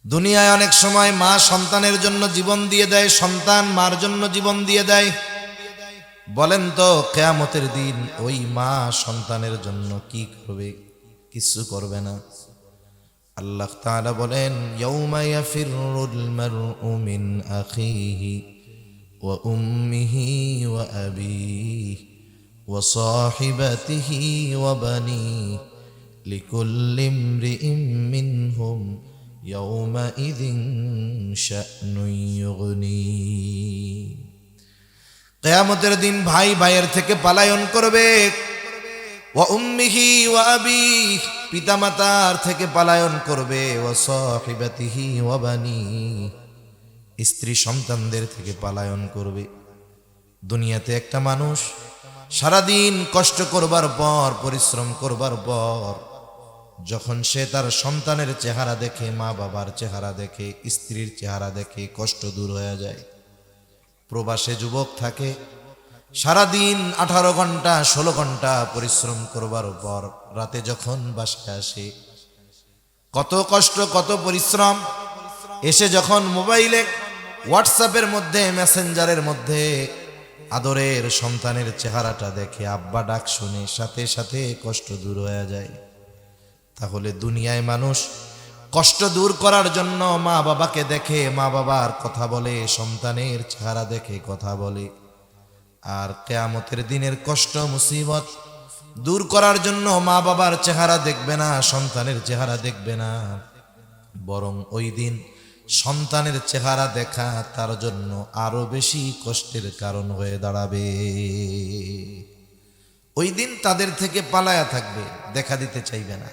দুনিয়ায় অনেক সময় মা সন্তানের জন্য জীবন দিয়ে দেয়, সন্তান মার জন্য জীবন দিয়ে দেয়। বলেন তো কিয়ামতের দিন ওই মা সন্তানের জন্য কি করবে? কিছু করবে না। আল্লাহ তাআলা বলেন, ইয়াউমা ইয়াফিরুল মারউ মিন আখিহি ওয়া উম্মিহি ওয়া আবিহি ওয়া সাহিবাতিহি ওয়া বানিহি লিকুল্লি ইমরিইম মিনহুম ইয়াউমাইযিন শা'নুন ইউগনি। কিয়ামতের দিন ভাই ভাইয়ের থেকে পলায়ন করবে। ওয়া উম্মিহি ওয়া আবিহি, পিতামাতার থেকে পলায়ন করবে। ওয়া সাহিবাতিহি ওয়া বানিহি, স্ত্রী সন্তানদের থেকে পলায়ন করবে। দুনিয়াতে একটা মানুষ সারাদিন কষ্ট করবার পর, পরিশ্রম করবার পর, যখন সে তার সন্তানের চেহারা দেখে, মা বাবার চেহারা দেখে, স্ত্রীর চেহারা দেখে, কষ্ট দূর হয়ে যায়। প্রবাসে যুবক থাকে, সারাদিন 18 ঘন্টা 16 ঘন্টা পরিশ্রম করবার পর রাতে যখন বাসায় আসে, কত কষ্ট কত পরিশ্রম, এসে যখন মোবাইলে হোয়াটসঅ্যাপের মধ্যে, মেসেঞ্জারের মধ্যে আদরের সন্তানের চেহারাটা দেখে, আব্বা ডাক শুনে, সাথে সাথে কষ্ট দূর হয়ে যায়। তাহলে দুনিয়ায় মানুষ কষ্ট দূর করার জন্য মা বাবাকে দেখে, মা বাবার কথা বলে, সন্তানের চেহারা দেখে কথা বলে। আর কিয়ামতের দিনের কষ্ট মুসিবত দূর করার জন্য মা বাবার চেহারা দেখবে না, সন্তানের চেহারা দেখবে না, বরং ওই দিন সন্তানের চেহারা দেখা তার জন্য আরো বেশি কষ্টের কারণ হয়ে দাঁড়াবে। ওই দিন তাদের থেকে পালায়া থাকবে, দেখা দিতে চাইবে না।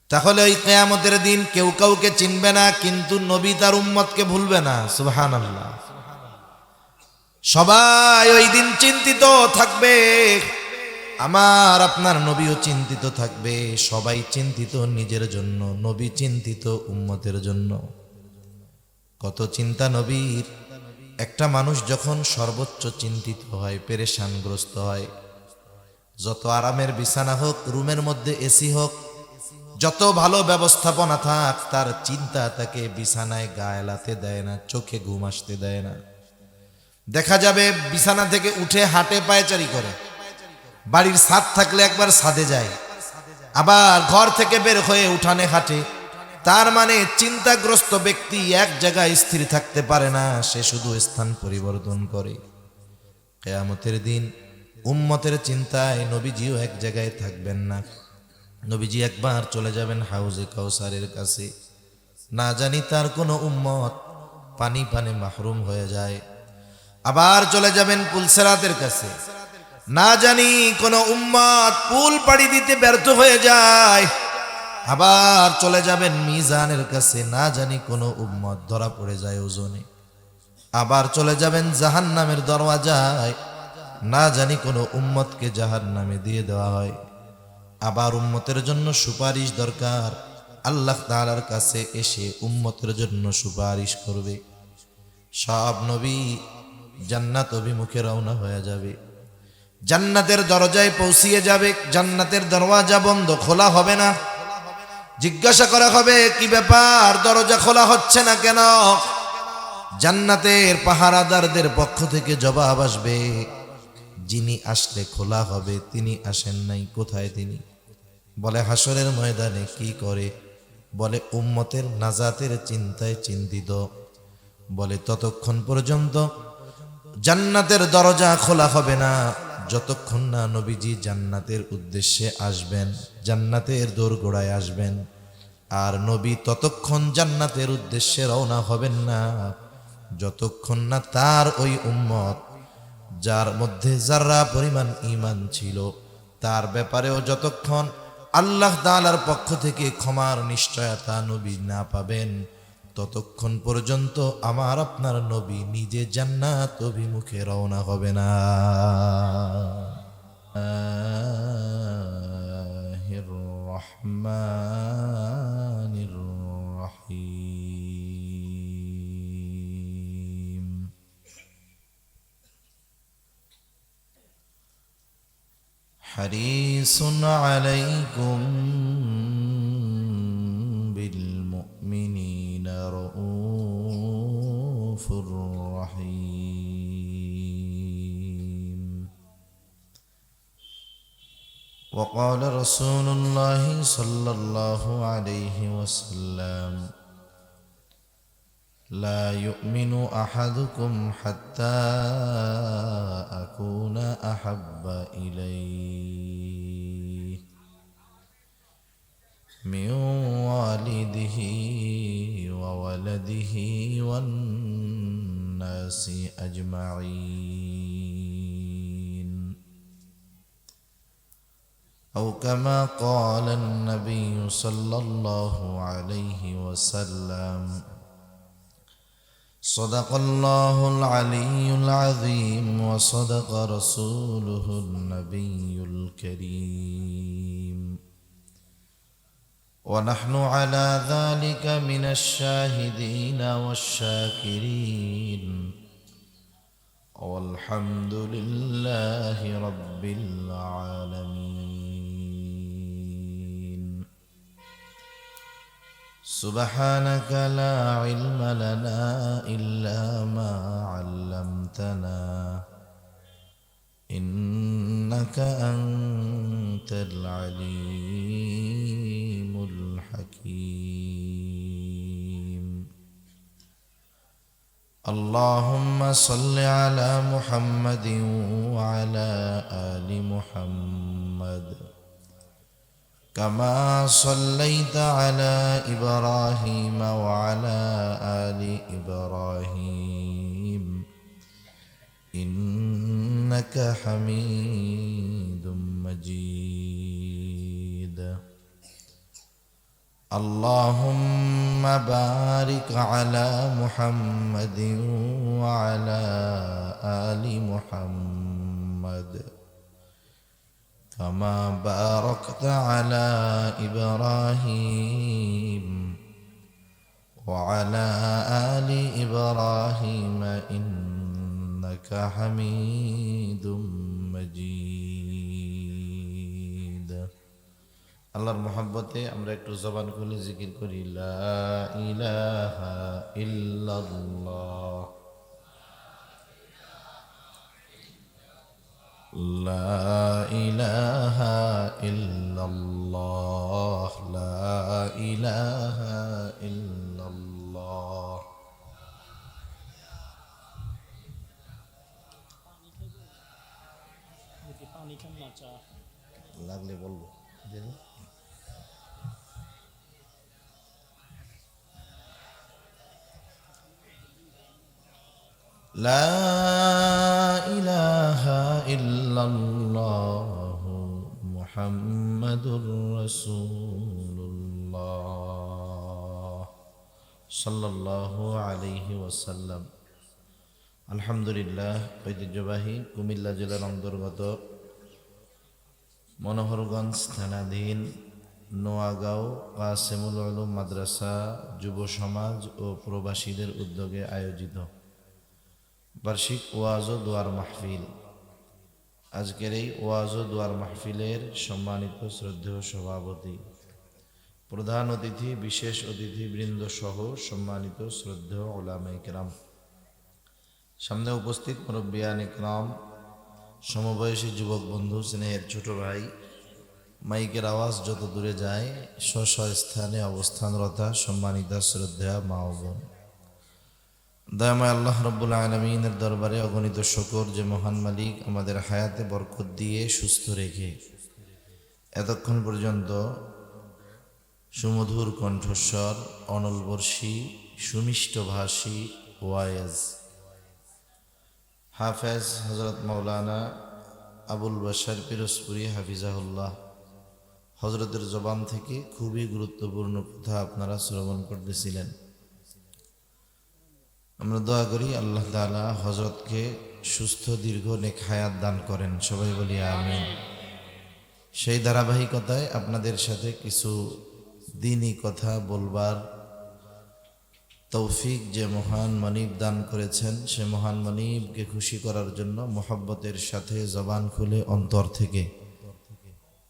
তাহলে ওই কিয়ামতের দিন কেউ কাউকে চিনবে না, কিন্তু নবী তার উম্মতকে ভুলবে না। সুবহানাল্লাহ। সবাই ওই দিন চিন্তিত থাকবে, আমার আপনার নবীও চিন্তিত থাকবে। সবাই চিন্তিত নিজের জন্য, নবী চিন্তিত উম্মতের জন্য। কত চিন্তা নবীর। একটা মানুষ যখন সর্বোচ্চ চিন্তিত হয়, পেরেশানগ্রস্ত হয়, যত আরামের বিছানা হোক, রুমের মধ্যে এসি হোক, যত ভালো ব্যবস্থাপনা থাক, তার চিন্তা তাকে বিছানায় গা এলাতে দেয় না, চোখে ঘুম আসতে দেয় না। দেখা যাবে বিছানা থেকে উঠে হাঁটে, পায়চারি করে। বাড়ির ছাদ থাকলে একবার ছাদে যায়, আবার ঘর থেকে বের হয়ে উঠানে হাঁটে। তার মানে চিন্তাগ্রস্ত ব্যক্তি এক জায়গায় স্থির থাকতে পারে না, সে শুধু স্থান পরিবর্তন করে। কিয়ামতের দিন উম্মতের চিন্তায় নবীজিও এক জায়গায় থাকবেন না। নবীজি একবার চলে যাবেন হাউজে কাউসারের কাছে। না জানি তার কোনো উম্মত পানি পানে মাহরুম হয়ে যায়। আবার চলে যাবেন পুলসেরাতের কাছে। না জানি কোনো উম্মত পুল পাড়ি দিতে ব্যর্থ হয়ে যায়। আবার চলে যাবেন মিজানের কাছে। না জানি কোনো উম্মত ধরা পড়ে যায় ওজনে। আবার চলে যাবেন জাহান্নামের দরওয়াজায়। না জানি কোনো উম্মতকে জাহান্নামে দিয়ে দেওয়া হয়। আবার উম্মতের জন্য সুপারিশ দরকার, আল্লাহ তাআলার কাছে এসে উম্মতের জন্য সুপারিশ করবে। সব নবী জান্নাত অভিমুখে রওনা হয়ে যাবে, জান্নাতের দরজায় পৌঁছিয়ে যাবে। জান্নাতের দরওয়াজা বন্ধ, খোলা হবে না। জিজ্ঞাসা করা হবে, কি ব্যাপার, দরজা খোলা হচ্ছে না কেন? জান্নাতের পাহারাদারদের পক্ষ থেকে জবাব আসবে, যিনি আসলে খোলা হবে তিনি আসেন নাই। কোথায় তিনি? বলে হাসরের ময়দানে। কি করে? বলে উম্মতের নাজাতের চিন্তায় চিন্তিত। বলে ততক্ষণ পর্যন্ত জান্নাতের দরজা খোলা হবে না, যতক্ষণ না নবীজি জান্নাতের উদ্দেশ্যে আসবেন, জান্নাতের দোরগোড়ায় আসবেন। আর নবী ততক্ষণ জান্নাতের উদ্দেশ্যে রওনা হবেন না, যতক্ষণ না তার ওই উম্মত, যার মধ্যে যারা পরিমাণ ঈমান ছিল, তার ব্যাপারেও যতক্ষণ আল্লাহ তাআলার পক্ষ থেকে ক্ষমার নিশ্চয়তা নবী না পাবেন, ততক্ষণ পর্যন্ত আমার আপনার নবী নিজে জান্নাত অভিমুখে রওনা হবে না। রহমানির রহিম। হারিসুন আলাইকুম বিল মুমিনিন بالمؤمنين رؤوف رحيم. وقال رسول الله صلى الله عليه وسلم: لا يؤمن أحدكم حتى أكون أحب إليه من والده وولده والناس أجمعين، أو كما قال النبي صلى الله عليه وسلم. صدق الله العلي العظيم وصدق رسوله النبي الكريم، ونحن على ذلك من الشاهدين والشاكرين، والحمد لله رب العالمين. سبحانك لا علم لنا إلا ما علمتنا، إنك أنت العليم الحكيم. اللهم صل على محمد وعلى آل محمد كما صليت على إبراهيم وعلى آل إبراهيم إنك حميد مجيد. اللهم بارك على محمد وعلى آل محمد كما باركت على إبراهيم وعلى آل إبراهيم إنك حميد مجيد. আল্লাহর মহব্বতে আমরা একটু জবান খুলে জিকির করি, লা ইলাহা ইল্লাল্লাহ, লা ইলাহা ইল্লাল্লাহ, লা ইলাহা ইল্লাল্লাহ। লাগলে বলবো। লা ইলাহা ইল্লাল্লাহ মুহাম্মাদুর রাসূলুল্লাহ সাল্লাল্লাহু আলাইহি ওয়াসাল্লাম। আলহামদুলিল্লাহ, ঐতিহ্যবাহী কুমিল্লা জেলার অন্তর্গত মনোহরগঞ্জ থানাধীন নোয়াগাঁও কাসেমুল উলুম মাদ্রাসা যুব সমাজ ও প্রবাসীদের উদ্যোগে আয়োজিত বার্ষিক ওয়াজ ও দোয়ার মাহফিল। আজকের এই ওয়াজ ও দোয়ার মাহফিলের সম্মানিত শ্রদ্ধেয় সভাপতি, প্রধান অতিথি, বিশেষ অতিথিবৃন্দ সহ সম্মানিত শ্রদ্ধেয় উলামায়ে কেরাম, সামনে উপস্থিত মুরব্বিয়ান ইকরাম, সমবয়সী যুবক বন্ধু, স্নেহের ছোট ভাই, মাইকের আওয়াজ যত দূরে যায় স্ব স্থানে অবস্থানরতা সম্মানিতা শ্রদ্ধেয়া মা ও বোন, দয়াময় আল্লাহ রব্বুল আলামিনের দরবারে অগণিত শুকর যে মহান মালিক আমাদের হায়াতে বরকত দিয়ে সুস্থ রেখে এতক্ষণ পর্যন্ত সুমধুর কণ্ঠস্বর, অনলবর্ষী, সুমিষ্টভাষী ওয়াইজ হাফেজ হযরত মাওলানা আবুল বাশার পিরোজপুরি হাফিজাহুল্লাহ হযরতের জবান থেকে খুবই গুরুত্বপূর্ণ কথা আপনারা শ্রবণ করতেছিলেন। আমরা দোয়া করি আল্লাহ তাআলা হযরতকে সুস্থ দীর্ঘ নেক হায়াত দান করেন, সবাই বলি আমিন। সেই ধারাবাহিকতায় আপনাদের সাথে কিছু দ্বীনি কথা বলবার তৌফিক যে মহান মনিব দান করেছেন, সে মহান মনিবকে খুশি করার জন্য মোহাব্বতের সাথে জবান খুলে অন্তর থেকে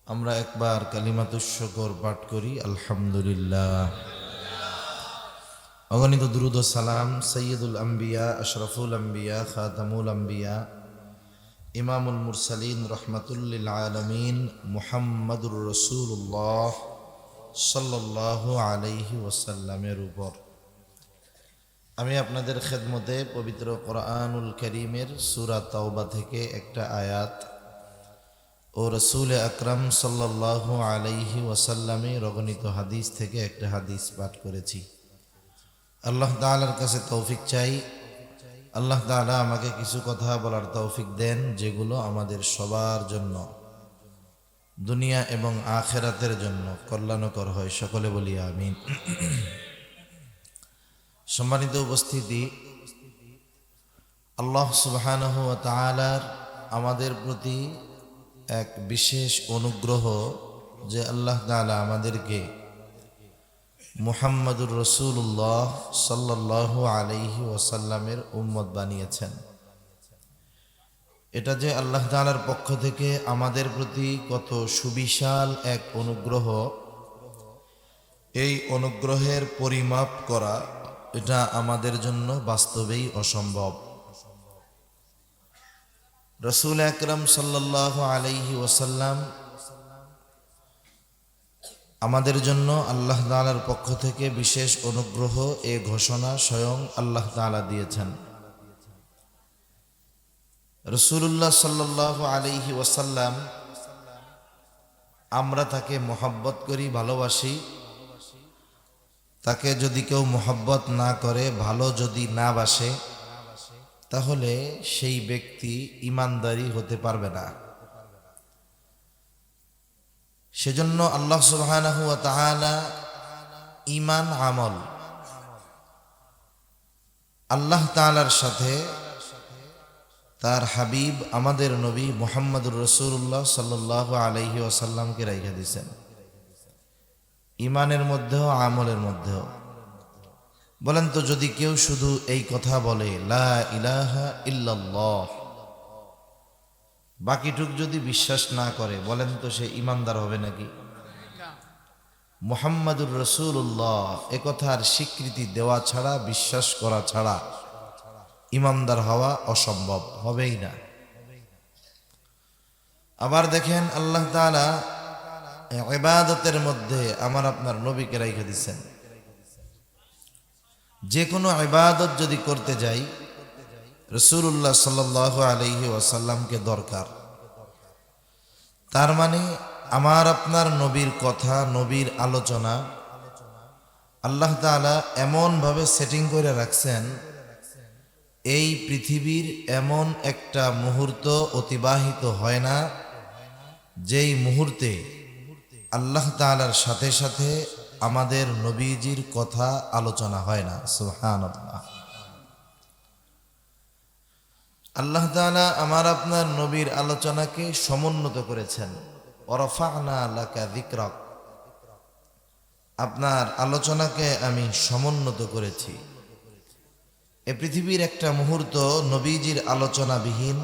আমরা একবার কালিমাতুশ শুকর পাঠ করি, আলহামদুলিল্লাহ। অগণিত দুরূদ ও সালাম সৈয়দুল আম্বিয়া আশরাফুল আম্বিয়া খাতামুল আম্বিয়া ইমামুল মুরসালিন রহমাতুল্লিল আলামিন মুহাম্মাদুর রাসূলুল্লাহ সাল্লাল্লাহু আলাইহি ওয়াসাল্লামের উপর আমি আপনাদের খেদমতে পবিত্র কোরআনুল কারীমের সূরা তাওবা থেকে একটা আয়াত ও রাসূল আকরাম সাল্লাল্লাহু আলাইহি ওয়াসাল্লামের অগণিত হাদিস থেকে একটা হাদিস পাঠ করেছি। আল্লাহ তাআলার কাছে তৌফিক চাই, আল্লাহ তাআলা আমাকে কিছু কথা বলার তৌফিক দেন যেগুলো আমাদের সবার জন্য দুনিয়া এবং আখিরাতের জন্য কল্যাণকর হয়। সকলে বলি আমিন। সম্মানিত উপস্থিতি, আল্লাহ সুবহানাহু ওয়া তাআলার আমাদের প্রতি এক বিশেষ অনুগ্রহ যে আল্লাহ তাআলা আমাদেরকে মুহাম্মাদুর রাসূলুল্লাহ সাল্লাল্লাহু আলাইহি ওয়াসাল্লামের উম্মত বানিয়েছেন। এটা যে আল্লাহ তাআলার পক্ষ থেকে আমাদের প্রতি কত সুবিশাল এক অনুগ্রহ, এই অনুগ্রহের পরিমাপ করা এটা আমাদের জন্য বাস্তবেই অসম্ভব। রাসূল আকরাম সাল্লাল্লাহু আলাইহি ওয়াসাল্লাম আমাদের জন্য আল্লাহ তাআলার পক্ষ থেকে বিশেষ অনুগ্রহ এ ঘোষণা স্বয়ং আল্লাহ তাআলা দিয়েছেন। রাসূলুল্লাহ সাল্লাল্লাহু আলাইহি ওয়াসাল্লাম, আমরা তাকে মহব্বত করি, ভালোবাসি। তাকে যদি কেউ মহব্বত না করে, ভালো যদি না বাসে, তাহলে সেই ব্যক্তি ঈমানদারি হতে পারবে না। সেজন্য আল্লাহ সুবহানাহু ওয়া তাআলা ঈমান আমল আল্লাহ তাআলার সাথে তার হাবিব আমাদের নবী মুহাম্মদুর রাসূলুল্লাহ সাল্লাল্লাহু আলাইহি ওয়াসাল্লামকে রাইখা দিয়েছেন, ঈমানের মধ্যেও আমলের মধ্যেও। বলেন তো, যদি কেউ শুধু এই কথা বলে লা ইলাহা ইল্লাল্লাহ, বাকিটুক যদি বিশ্বাস না করে, বলেন তো সে ঈমানদার হবে নাকি? মুহাম্মাদুর রাসূলুল্লাহ এ কথার স্বীকৃতি দেওয়া ছাড়া, বিশ্বাস করা ছাড়া ঈমানদার হওয়া অসম্ভব, হবেই না। আবার দেখেন, আল্লাহ তাআলা ইবাদতের মধ্যে আমার আপনার নবীকে রাইখা দিয়েছেন। যে কোনো ইবাদত যদি করতে যাই, রাসূলুল্লাহ সাল্লাল্লাহু আলাইহি ওয়াসাল্লামকে দরকার। তার মানে আমার আপনার নবীর কথা, নবীর আলোচনা আল্লাহ তাআলা এমন ভাবে সেটিং করে রাখছেন, এই পৃথিবীর এমন একটা মুহূর্ত অতিবাহিত হয় না যেই মুহূর্তে আল্লাহ তাআলার সাথে সাথে আমাদের নবীজির কথা আলোচনা হয় না। সুবহানাল্লাহ। আল্লাহ তাআলা আমার আপনার নবীর আলোচনাকে সমুন্নত করেছেন। ওয়ারাফা'না লাকা যিকরাক, আপনার আলোচনাকে আমি সমুন্নত করেছি। এ পৃথিবীর একটা মুহূর্ত নবীজির আলোচনাবিহীন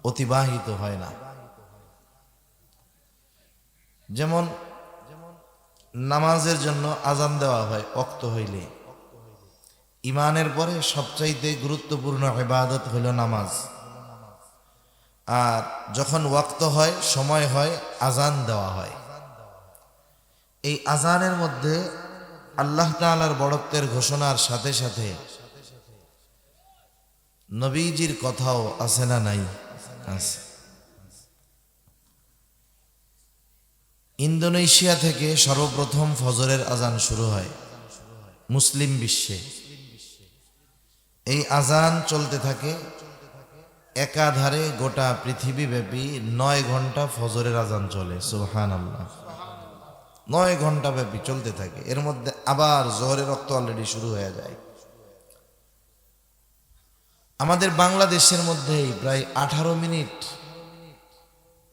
অতিবাহিত হয় না। যেমন নামাজের জন্য আজান দেওয়া হয় ওয়াক্ত হইলে। ঈমানের পরে সবচাইতে গুরুত্বপূর্ণ ইবাদত হইল নামাজ। আর যখন ওয়াক্ত হয়, সময় হয়, আজান দেওয়া হয়। এই আজানের মধ্যে আল্লাহ তাআলার বড়ত্বের ঘোষণার সাথে সাথে নবীজির কথাও আছে না নাই? আছে। ইন্দোনেশিয়া থেকে সর্বপ্রথম ফজরের আজান শুরু হয় মুসলিম বিশ্বে। এই আজান চলতে থাকে একাধারে গোটা পৃথিবীব্যাপী 9 ঘন্টা ফজরের আজান চলে। সুবহানাল্লাহ। 9 ঘন্টা ব্যাপী চলতে থাকে। এর মধ্যে আবার জোহরের ওয়াক্ত অলরেডি শুরু হয়ে যায়। আমাদের বাংলাদেশের মধ্যেই প্রায় 18 মিনিট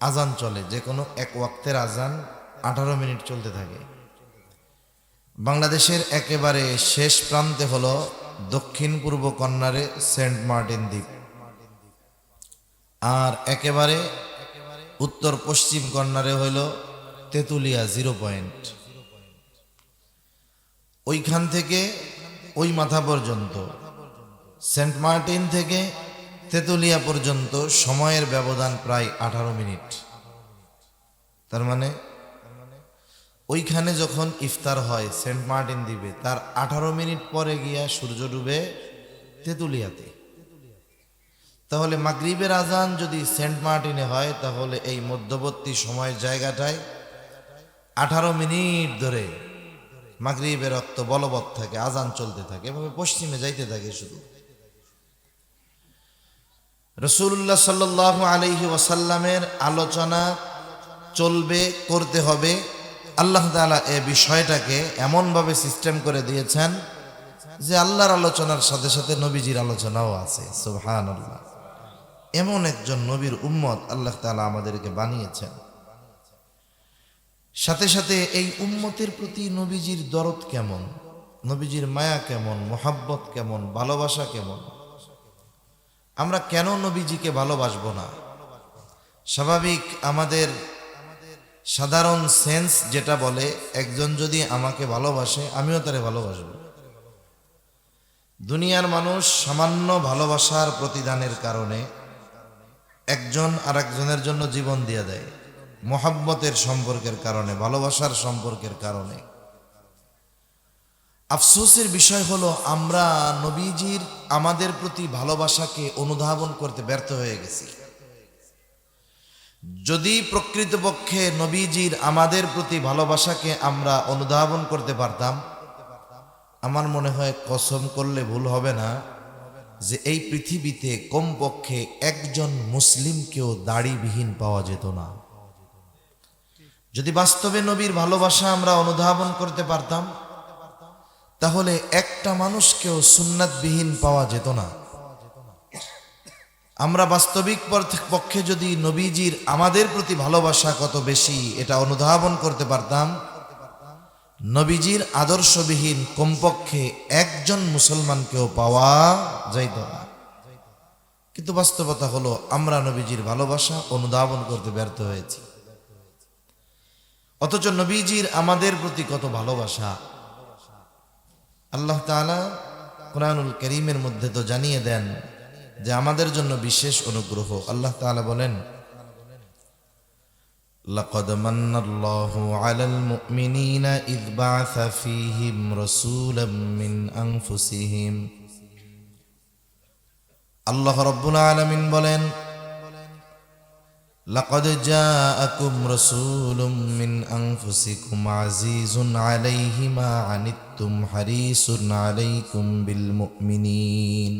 আজান চলে, যে কোনো এক ওয়াক্তের আজান 18 মিনিট চলতে থাকে। বাংলাদেশের একেবারে শেষ প্রান্তে হলো দক্ষিণ পূর্ব কর্নারে সেন্ট মার্টিন দ্বীপ, আর একেবারে উত্তর পশ্চিম কর্নারে হইল তেতুলিয়া 0 পয়েন্ট। ওইখান থেকে ওই মাথা পর্যন্ত, সেন্ট মার্টিন থেকে তেতুলিয়া পর্যন্ত সময়ের ব্যবধান প্রায় 18 মিনিট। তার মানে ওইখানে যখন ইফতার হয় সেন্ট মার্টিন দ্বীপে, তার 18 মিনিট পরে গিয়া সূর্য ডুবে তেতুলিয়াতে। তাহলে মাগরিবের আজান যদি সেন্ট মার্টিনে হয়, তাহলে এই মধ্যবর্তী সময়ের জায়গাটায় 18 মিনিট ধরে মাগরিবের রক্ত বলবৎ থাকে, আজান চলতে থাকে, এভাবে পশ্চিমে যাইতে থাকে শুধু। রাসূলুল্লাহ সাল্লাল্লাহু আলাইহি ওয়াসাল্লামের আলোচনা চলবে, করতে হবে। আল্লাহ তাআলা এই বিষয়টাকে এমনভাবে সিস্টেম করে দিয়েছেন যে আল্লাহর আলোচনার সাথে সাথে নবীজির আলোচনাও আছে। সুবহানাল্লাহ, এমন একজন নবীর উম্মত আল্লাহ তাআলা আমাদেরকে বানিয়েছেন। সাথে সাথে এই উম্মতের প্রতি নবীজির দরদ কেমন, নবীজির মায়া কেমন, মোহাব্বত কেমন, ভালোবাসা কেমন। আমরা কেন নবীজিকে ভালোবাসবো না? স্বাভাবিক আমাদের সাধারণ সেন্স যেটা বলে, একজন যদি আমাকে ভালোবাসে আমিও তারে ভালোবাসবো। দুনিয়ার মানুষ সামান্য ভালোবাসার প্রতিদানের কারণে একজন আরেকজনের জন্য জীবন দিয়ে দেয়, মোহাব্বতের সম্পর্কের কারণে, ভালোবাসার সম্পর্কের কারণে। আফসোসের বিষয় হলো আমরা নবীজির আমাদের প্রতি ভালোবাসাকে অনুধাবন করতে ব্যর্থ হয়ে গেছি। যদি প্রকৃতপক্ষে নবীজির আমাদের প্রতি ভালোবাসাকে আমরা অনুধাবন করতে পারতাম, আমার মনে হয় কসম করলে ভুল হবে না যে এই পৃথিবীতে কমপক্ষে একজন মুসলিমকেও দাড়িবিহীন পাওয়া যেত না। যদি বাস্তবে নবীর ভালোবাসা আমরা অনুধাবন করতে পারতাম, তাহলে একটা মানুষকেও সুন্নাতবিহীন পাওয়া যেত না। আমরা বাস্তবিক পক্ষে যদি নবীজির আমাদের প্রতি ভালোবাসা কত বেশি এটা অনুধাবন করতে পারতাম, নবীজির আদর্শবিহীন কমপক্ষে একজন মুসলমানকেও পাওয়া যাইত না। কিন্তু বাস্তবতা হলো আমরা নবীজির ভালোবাসা অনুধাবন করতে ব্যর্থ হয়েছি। অথচ নবীজির আমাদের প্রতি কত ভালোবাসা। আল্লাহ তাআলা কুরআনুল কারীমের মধ্যে তো জানিয়ে দেন যে আমাদের জন্য বিশেষ অনুগ্রহ। আল্লাহ তাআলা বলেন, লাকাদ মান্নাল্লাহু আলাল মুমিনিনা ইয বা'আসা ফীহিম রাসূলাম মিন আনফুসিহিম। আল্লাহ রাব্বুল আলামিন বলেন, লাকাদ জাআকুম রাসূলুম মিন আনফুসিকুম আজিজুন আলাইহি মা আনিত্তুম হারিসুন আলাইকুম বিল মুমিনিন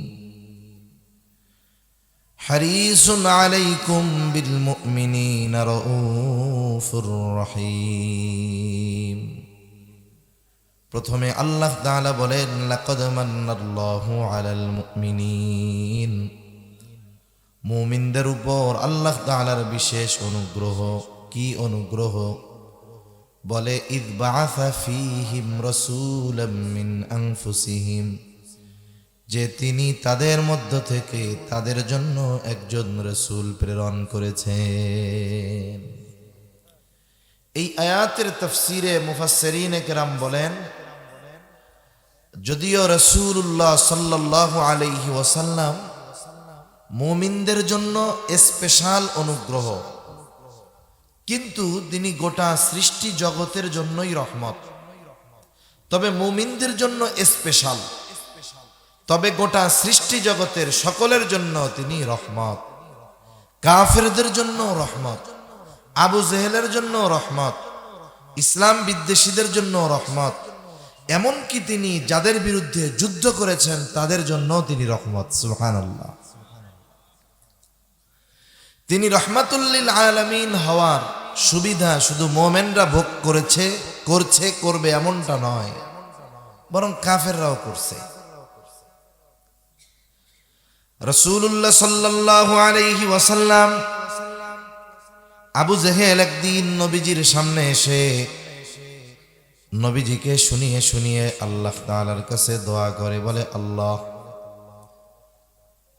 হারিসুন আলাইকুম বিল মুমিনিনা রাউফুর রহিম। প্রথমে আল্লাহ তাআলা বলেন, লাকাদ মান্নাল্লাহু আলাল মুমিনিন, মুমিনদের উপর আল্লাহ তাআলার বিশেষ অনুগ্রহ। কি অনুগ্রহ? বলে, ইয বা'আসা ফীহিম রাসূলাম মিন আনফুসিহিম, যে তিনি তাদের মধ্য থেকে তাদের জন্য একজন রাসূল প্রেরণ করেছেন। এই আয়াতের তাফসীরে মুফাসসিরিনে কেরাম বলেন, যদিও রাসূলুল্লাহ সাল্লাল্লাহু আলাইহি ওয়াসাল্লাম মুমিনদের জন্য স্পেশাল অনুগ্রহ, কিন্তু তিনি গোটা সৃষ্টি জগতের জন্যই রহমত। তবে মুমিনদের জন্য স্পেশাল, তবে গোটা সৃষ্টি জগতের সকলের জন্য তিনি রহমত। কাফেরদের জন্য রহমত, আবু জেহেলের জন্য রহমত, ইসলাম বিদ্বেষীদের জন্য রহমত, এমনকি তিনি যাদের বিরুদ্ধে যুদ্ধ করেছেন তাদের জন্য তিনি রহমত। সুবহানাল্লাহ। তিনি রহমাতুল লিল আলামিন হওয়ার সুবিধা শুধু মুমিনরা ভোগ করবে এমনটা নয়, বরং কাফেররাও করছে। রাসূলুল্লাহ সাল্লাল্লাহু আলাইহি ওয়াসাল্লাম আবু জেহেল একদিন নবীজির সামনে এসে নবীজিকে শুনিয়ে শুনিয়ে আল্লাহ তাআলার কাছে দোয়া করে, বলে, আল্লাহ,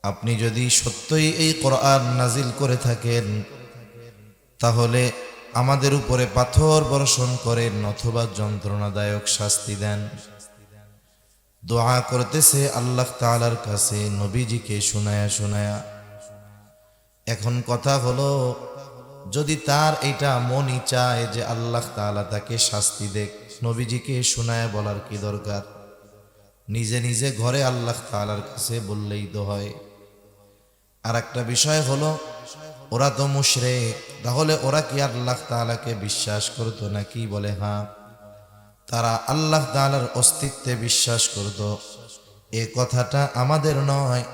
আপনি যদি সত্যই এই কোরআন নাজিল করে থাকেন তাহলে আমাদের উপরে পাথর বর্ষণ করেন অথবা যন্ত্রণাদায়ক শাস্তি দেন। দোয়া করতেছে আল্লাহ তাআলার কাছে নবীজিকে শোনায়া শোনায়া। এখন কথা হলো, যদি তার এটা মনই চায় যে আল্লাহ তাআলা তাকে শাস্তি দেখ, নবীজিকে শোনায়া বলার কি দরকার? নিজে নিজে ঘরে আল্লাহ তাআলার কাছে বললেই তো হয়। আর একটা বিষয় হলো, ওরা তো মুশরিক, তাহলে ওরা কি আল্লাহ তাআলাকে বিশ্বাস করতো নাকি? বলে হ্যাঁ, তারা আল্লাহ তাআলার অস্তিত্বে বিশ্বাস করত। এ কথাটা আমাদের নয়,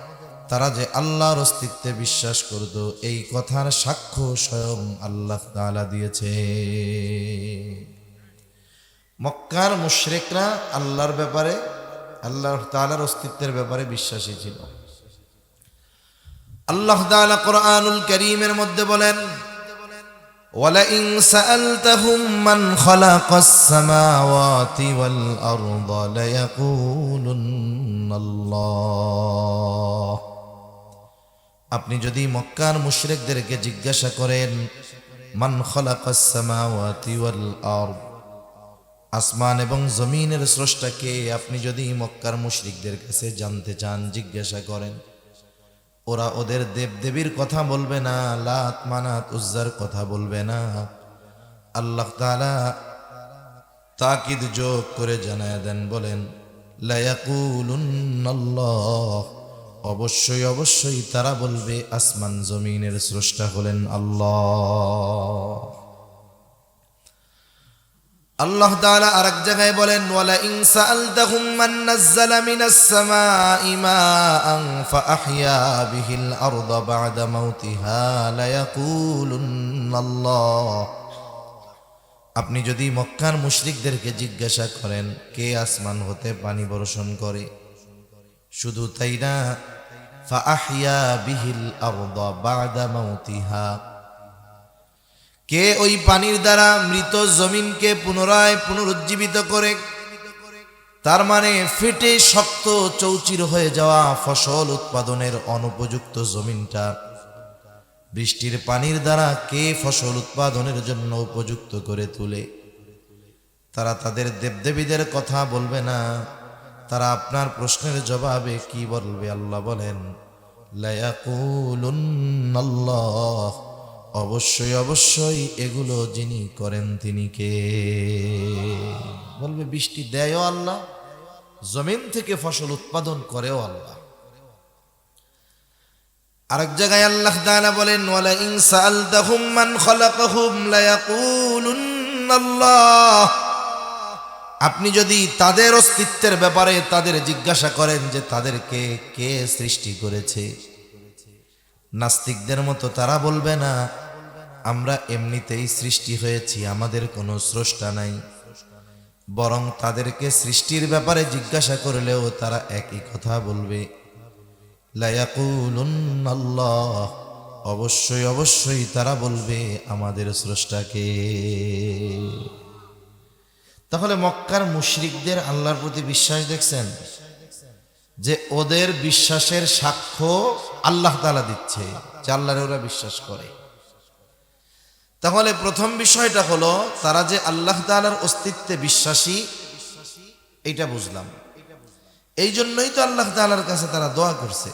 তারা যে আল্লাহর অস্তিত্বে বিশ্বাস করত এই কথার সাক্ষ্য স্বয়ং আল্লাহ তাআলা দিয়েছে। মক্কার মুশরিকরা আল্লাহর ব্যাপারে, আল্লাহ তাআলার অস্তিত্বের ব্যাপারে বিশ্বাসী ছিল। আল্লাহ তাআলা কোরআনুল কারীমের মধ্যে বলেন, ওয়ালাইন সাআলতাহুম মান খালাকাস সামাওয়াতি ওয়াল আরদা লায়াকুলুন্নাল্লাহ। আপনি যদি মক্কার মুশরিকদেরকে জিজ্ঞাসা করেন মান খালাকাস সামাওয়াতি ওয়াল আরদ, আসমান এবং জমিনের স্রষ্টা কে, আপনি যদি মক্কার মুশরিকদের কাছে জানতে চান, জিজ্ঞাসা করেন, ওরা ওদের দেবদেবীর কথা বলবে না, লাত মানাত উজ্জার কথা বলবে না। আল্লাহ তাআলা তাকিদ যোগ করে জানায় দেন, বলেন লায়াকুলুন্নাল্লাহ, অবশ্যই অবশ্যই তারা বলবে আসমান জমিনের স্রষ্টা হলেন আল্লাহ। আল্লাহ তাআলা আরেক জায়গায় বলেন, ওয়ালাইন সাআলতাহুম মান নাযালা মিনাস সামাই মাআন ফাআহইয়া বিহিল আরদা বা'দা মাউতিহা লায়াকুলুন্নাল্লাহ। আপনি যদি মক্কার মুশরিকদেরকে জিজ্ঞাসা করেন কে আসমান হতে পানি বর্ষণ করে, শুধু তাই না, ফাআহইয়া বিহিল আরদা বা'দা মাউতিহা, কে ওই পানির দ্বারা মৃত জমিনকে পুনরায় পুনরুজ্জীবিত করে, তার মানে ফেটে শক্ত চৌচির হয়ে যাওয়া ফসল উৎপাদনের অনুপযুক্ত জমিনটা বৃষ্টির পানির দ্বারা কে ফসল উৎপাদনের জন্য উপযুক্ত করে তোলে। তারা তাদের দেবদেবীদের কথা বলবে না, তারা আপনার প্রশ্নের জবাবে কি বলবে? আল্লাহ বলেন লায়াকুলুন্নাল্লাহ, অবশ্যই অবশ্যই এগুলো যিনি করেন তিনি কে। বলবে বৃষ্টি দেয়ও আল্লাহ, জমিন থেকে ফসল উৎপাদন করেও আল্লাহ। আরেক জায়গায় আল্লাহ তাআলা বলেন, ওয়ালাইন সাআলতাহুম মান খালাকাহুম লায়াকুলুন্নাল্লাহ। আপনি যদি তাদের অস্তিত্বের ব্যাপারে তাদের জিজ্ঞাসা করেন যে তাদেরকে কে সৃষ্টি করেছে, নাস্তিকদের মতো তারা বলবে না আমরা এমনিতেই সৃষ্টি হয়েছি, আমাদের কোনো স্রষ্টা নাই। বরং তাদেরকে সৃষ্টির ব্যাপারে জিজ্ঞাসা করলেও তারা একই কথা বলবে, লায়াকুলুন্নাল্লাহ, অবশ্যই অবশ্যই তারা বলবে আমাদের স্রষ্টাকে। তাহলে মক্কার মুশরিকদের আল্লাহর প্রতি বিশ্বাস দেখছেন, যে ওদের বিশ্বাসের সাক্ষ্য আল্লাহ তাআলা দিচ্ছে যে আল্লাহরে ওরা বিশ্বাস করে। তাহলে প্রথম বিষয়টা হলো তারা যে আল্লাহ তাআলার অস্তিত্বে বিশ্বাসী, এইটা বুঝলাম। এই জন্যই তো আল্লাহ তাআলার কাছে তারা দোয়া করছে।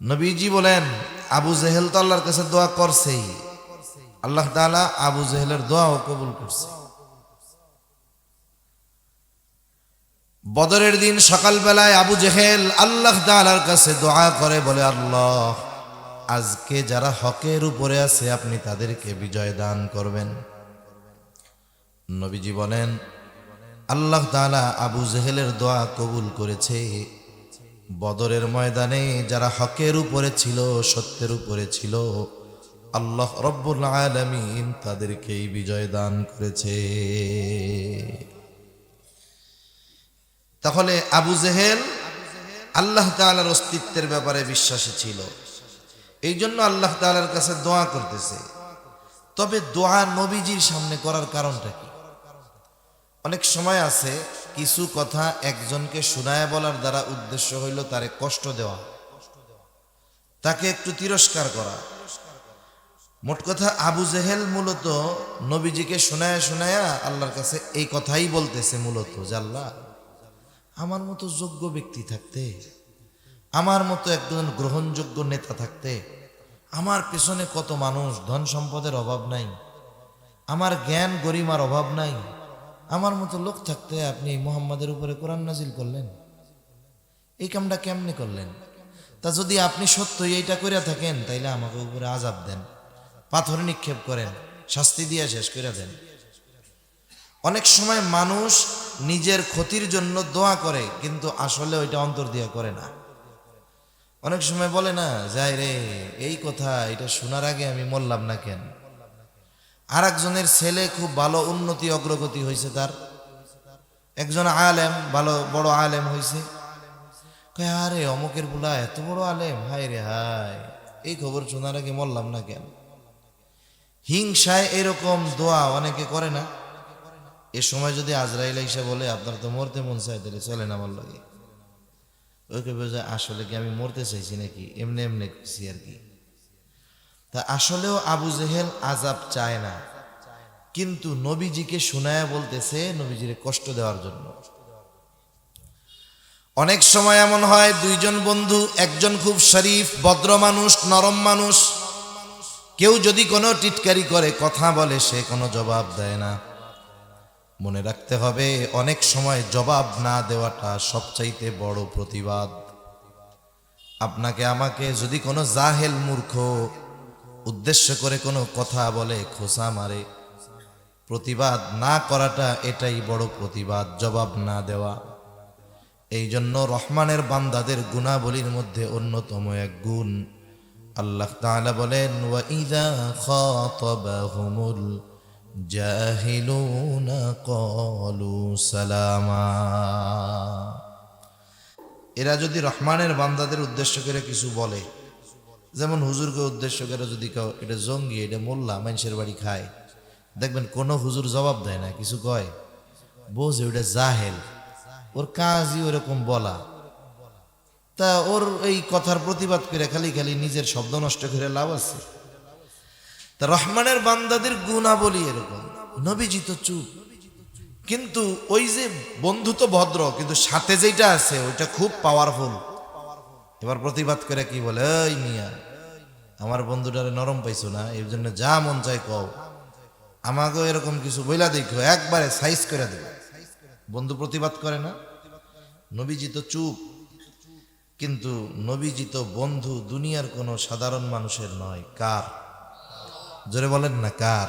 নবীজি বলেন আবু জেহেল তো আল্লাহর কাছে দোয়া করছেই, আল্লাহ তাআলা আবু জেহেলের দোয়াও কবুল করছে। বদরের দিন সকালবেলায় আবু জেহেল আল্লাহ তাআলার কাছে দোয়া করে, বলে আল্লাহ, আজকে যারা হকের উপরে আছে আপনি তাদেরকে বিজয় দান করবেন। নবীজি বলেন আল্লাহ তাআলা আবু জেহেলের দোয়া কবুল করেছে। বদরের ময়দানে যারা হকের উপরে ছিল, সত্যের উপরে ছিল, আল্লাহ রব্বুল আলামিন তাদেরকেই বিজয় দান করেছে। তাহলে আবু জেহেল আল্লাহ তাআলার অস্তিত্বের ব্যাপারে বিশ্বাসী ছিল, এই জন্য আল্লাহ তাআলার কাছে দোয়া করতেছে। তবে দোয়া নবীজির সামনে করার কারণটা কি? অনেক সময় আছে কিছু কথা একজনকে শোনায় বলার দ্বারা উদ্দেশ্য হইল তারে কষ্ট দেওয়া, তাকে একটু তিরস্কার করা। মোট কথা আবু জেহেল মূলত নবীজিকে শোনায়া শোনায়া আল্লাহর কাছে এই কথাই বলতেছে মূলত, যে আল্লাহ, আমার মতো যোগ্য ব্যক্তি থাকতে, আমার মতো একজন গ্রহণযোগ্য নেতা থাকতে, আমার পেছনে কত মানুষ, ধন সম্পদের অভাব নাই, আমার জ্ঞান গরিমার অভাব নাই, আমার মতো লোক থাকতে আপনি মুহাম্মাদের উপরে কোরআন নাজিল করলেন, এই কামটা কেমনে করলেন? তা যদি আপনি সত্যই এইটা করে থাকেন তাইলে আমাকে উপরে আযাব দেন, পাথর নিক্ষেপ করেন, শাস্তি দিয়ে শেষ করে দেন। অনেক সময় মানুষ নিজের ক্ষতির জন্য দোয়া করে, কিন্তু আসলে ওইটা অন্তর দিয়ে করে না। অনেক সময় বলে না, যাই রে এই কথা, এটা শোনার আগে আমি মরলাম না কেন। আর একজনের ছেলে খুব ভালো উন্নতি অগ্রগতি হয়েছে, তার একজন আলেম, ভালো বড় আলেম হয়েছে, কয় আরে অমুকের বুলা এত বড় আলেম, হায় রে হায়, এই খবর শোনার আগে মরলাম না কেন। হিংসায় এরকম দোয়া অনেকে করে না। এ সময় যদি আজরাইল এসে বলে আপনার তো মরতে মন চায়, তাহলে চলেন আমার লাগে, ওকে বোঝায় আসলে কি আমি মরতে চাইছি নাকি, এমনি এমনি করছি আর কি। তা আসলেও আবু জেহেল আযাব চায় না, কিন্তু নবীজিকে শোনায়া বলতেছে নবীজিরে কষ্ট দেওয়ার জন্য। অনেক সময় এমন হয়, দুইজন বন্ধু, একজন খুব শরীফ ভদ্র মানুষ, নরম মানুষ, কেউ যদি কোনো টিটকারি করে, কথা বলে, সে কোনো জবাব দেয় না। মনে রাখতে হবে, অনেক সময় জবাব না দেওয়াটা সবচাইতে বড় প্রতিবাদ। আপনাকে আমাকে যদি কোনো জাহেল মূর্খ উদ্দেশ্য করে কোনো কথা বলে, খোঁচা মারে, প্রতিবাদ না করাটা এটাই বড় প্রতিবাদ, জবাব না দেওয়া। এই জন্য রহমানের বান্দাদের গুণাবলীর মধ্যে অন্যতম এক গুণ, আল্লাহ তাআলা বলেন, ওয়া ইযা খাতাবাহুমুল জাহিলুনা ক্বালু সালামা। এরা যদি রহমানের বান্দাদের উদ্দেশ্য করে কিছু বলে, যেমন হুজুরকে উদ্দেশ্য করে যদি কেউ এটা জঙ্গি, এটা মোল্লা, মানুষের বাড়ি খায়, দেখবেন কোনো হুজুর জবাব দেয় না, কিছু কয়, বোঝে ওটা জাহেল, ওর কাজই ওরকম বলা। তা ওর এই কথার প্রতিবাদ করে খালি খালি নিজের শব্দ নষ্ট করে লাভ আছে? তা রহমানের বান্দাদের গুণাবলী এরকম। নবীজি তো চুপ, কিন্তু ওই যে বন্ধু তো ভদ্র, কিন্তু সাথে যেটা আছে ওইটা খুব পাওয়ারফুল। এবার প্রতিবাদ করে কি বলে, এই মিয়া, আমার বন্ধুটারে নরম পাইছো না, এই জন্য যা মন চায় কও, আমাকেও এরকম কিছু বইলা দেখো, একবারে সাইজ করে দেবে। বন্ধু প্রতিবাদ করে না, নবীজি তো চুপ, কিন্তু নবীজি তো বন্ধু দুনিয়ার কোনো সাধারণ মানুষের নয়। কার? জোরে বলেন না, কার?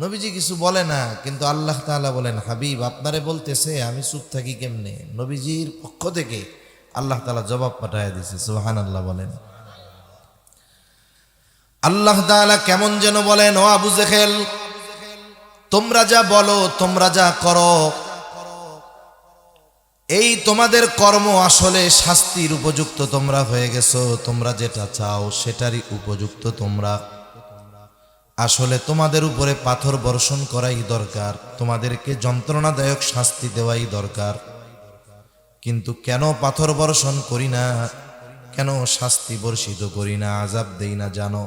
নবীজি কিছু বলে না, কিন্তু আল্লাহ তাআলা বলেন, হাবিব আপনারে বলতেছে, আমি চুপ থাকি কেমনে? নবীজির পক্ষ থেকে আল্লাহ তাআলা জবাব পাঠায় দিছে। সুবহানাল্লাহ বলেন। আল্লাহ তাআলা কেমন যেন বলেন, ও আবু জেহেল, তোমরা যা বলো, তোমরা যা করো, এই তোমাদের কর্ম আসলে শাস্তির উপযুক্ত তোমরা হয়ে গেছো। তোমরা যেটা চাও সেটারই উপযুক্ত তোমরা। আসলে তোমাদের উপরে পাথর বর্ষণ করাই দরকার, তোমাদেরকে যন্ত্রণাদায়ক শাস্তি দেওয়াই দরকার। কিন্তু কেন পাথর বর্ষণ করি না, কেন শাস্তি বর্ষিত করি না, আযাব দেই না জানো?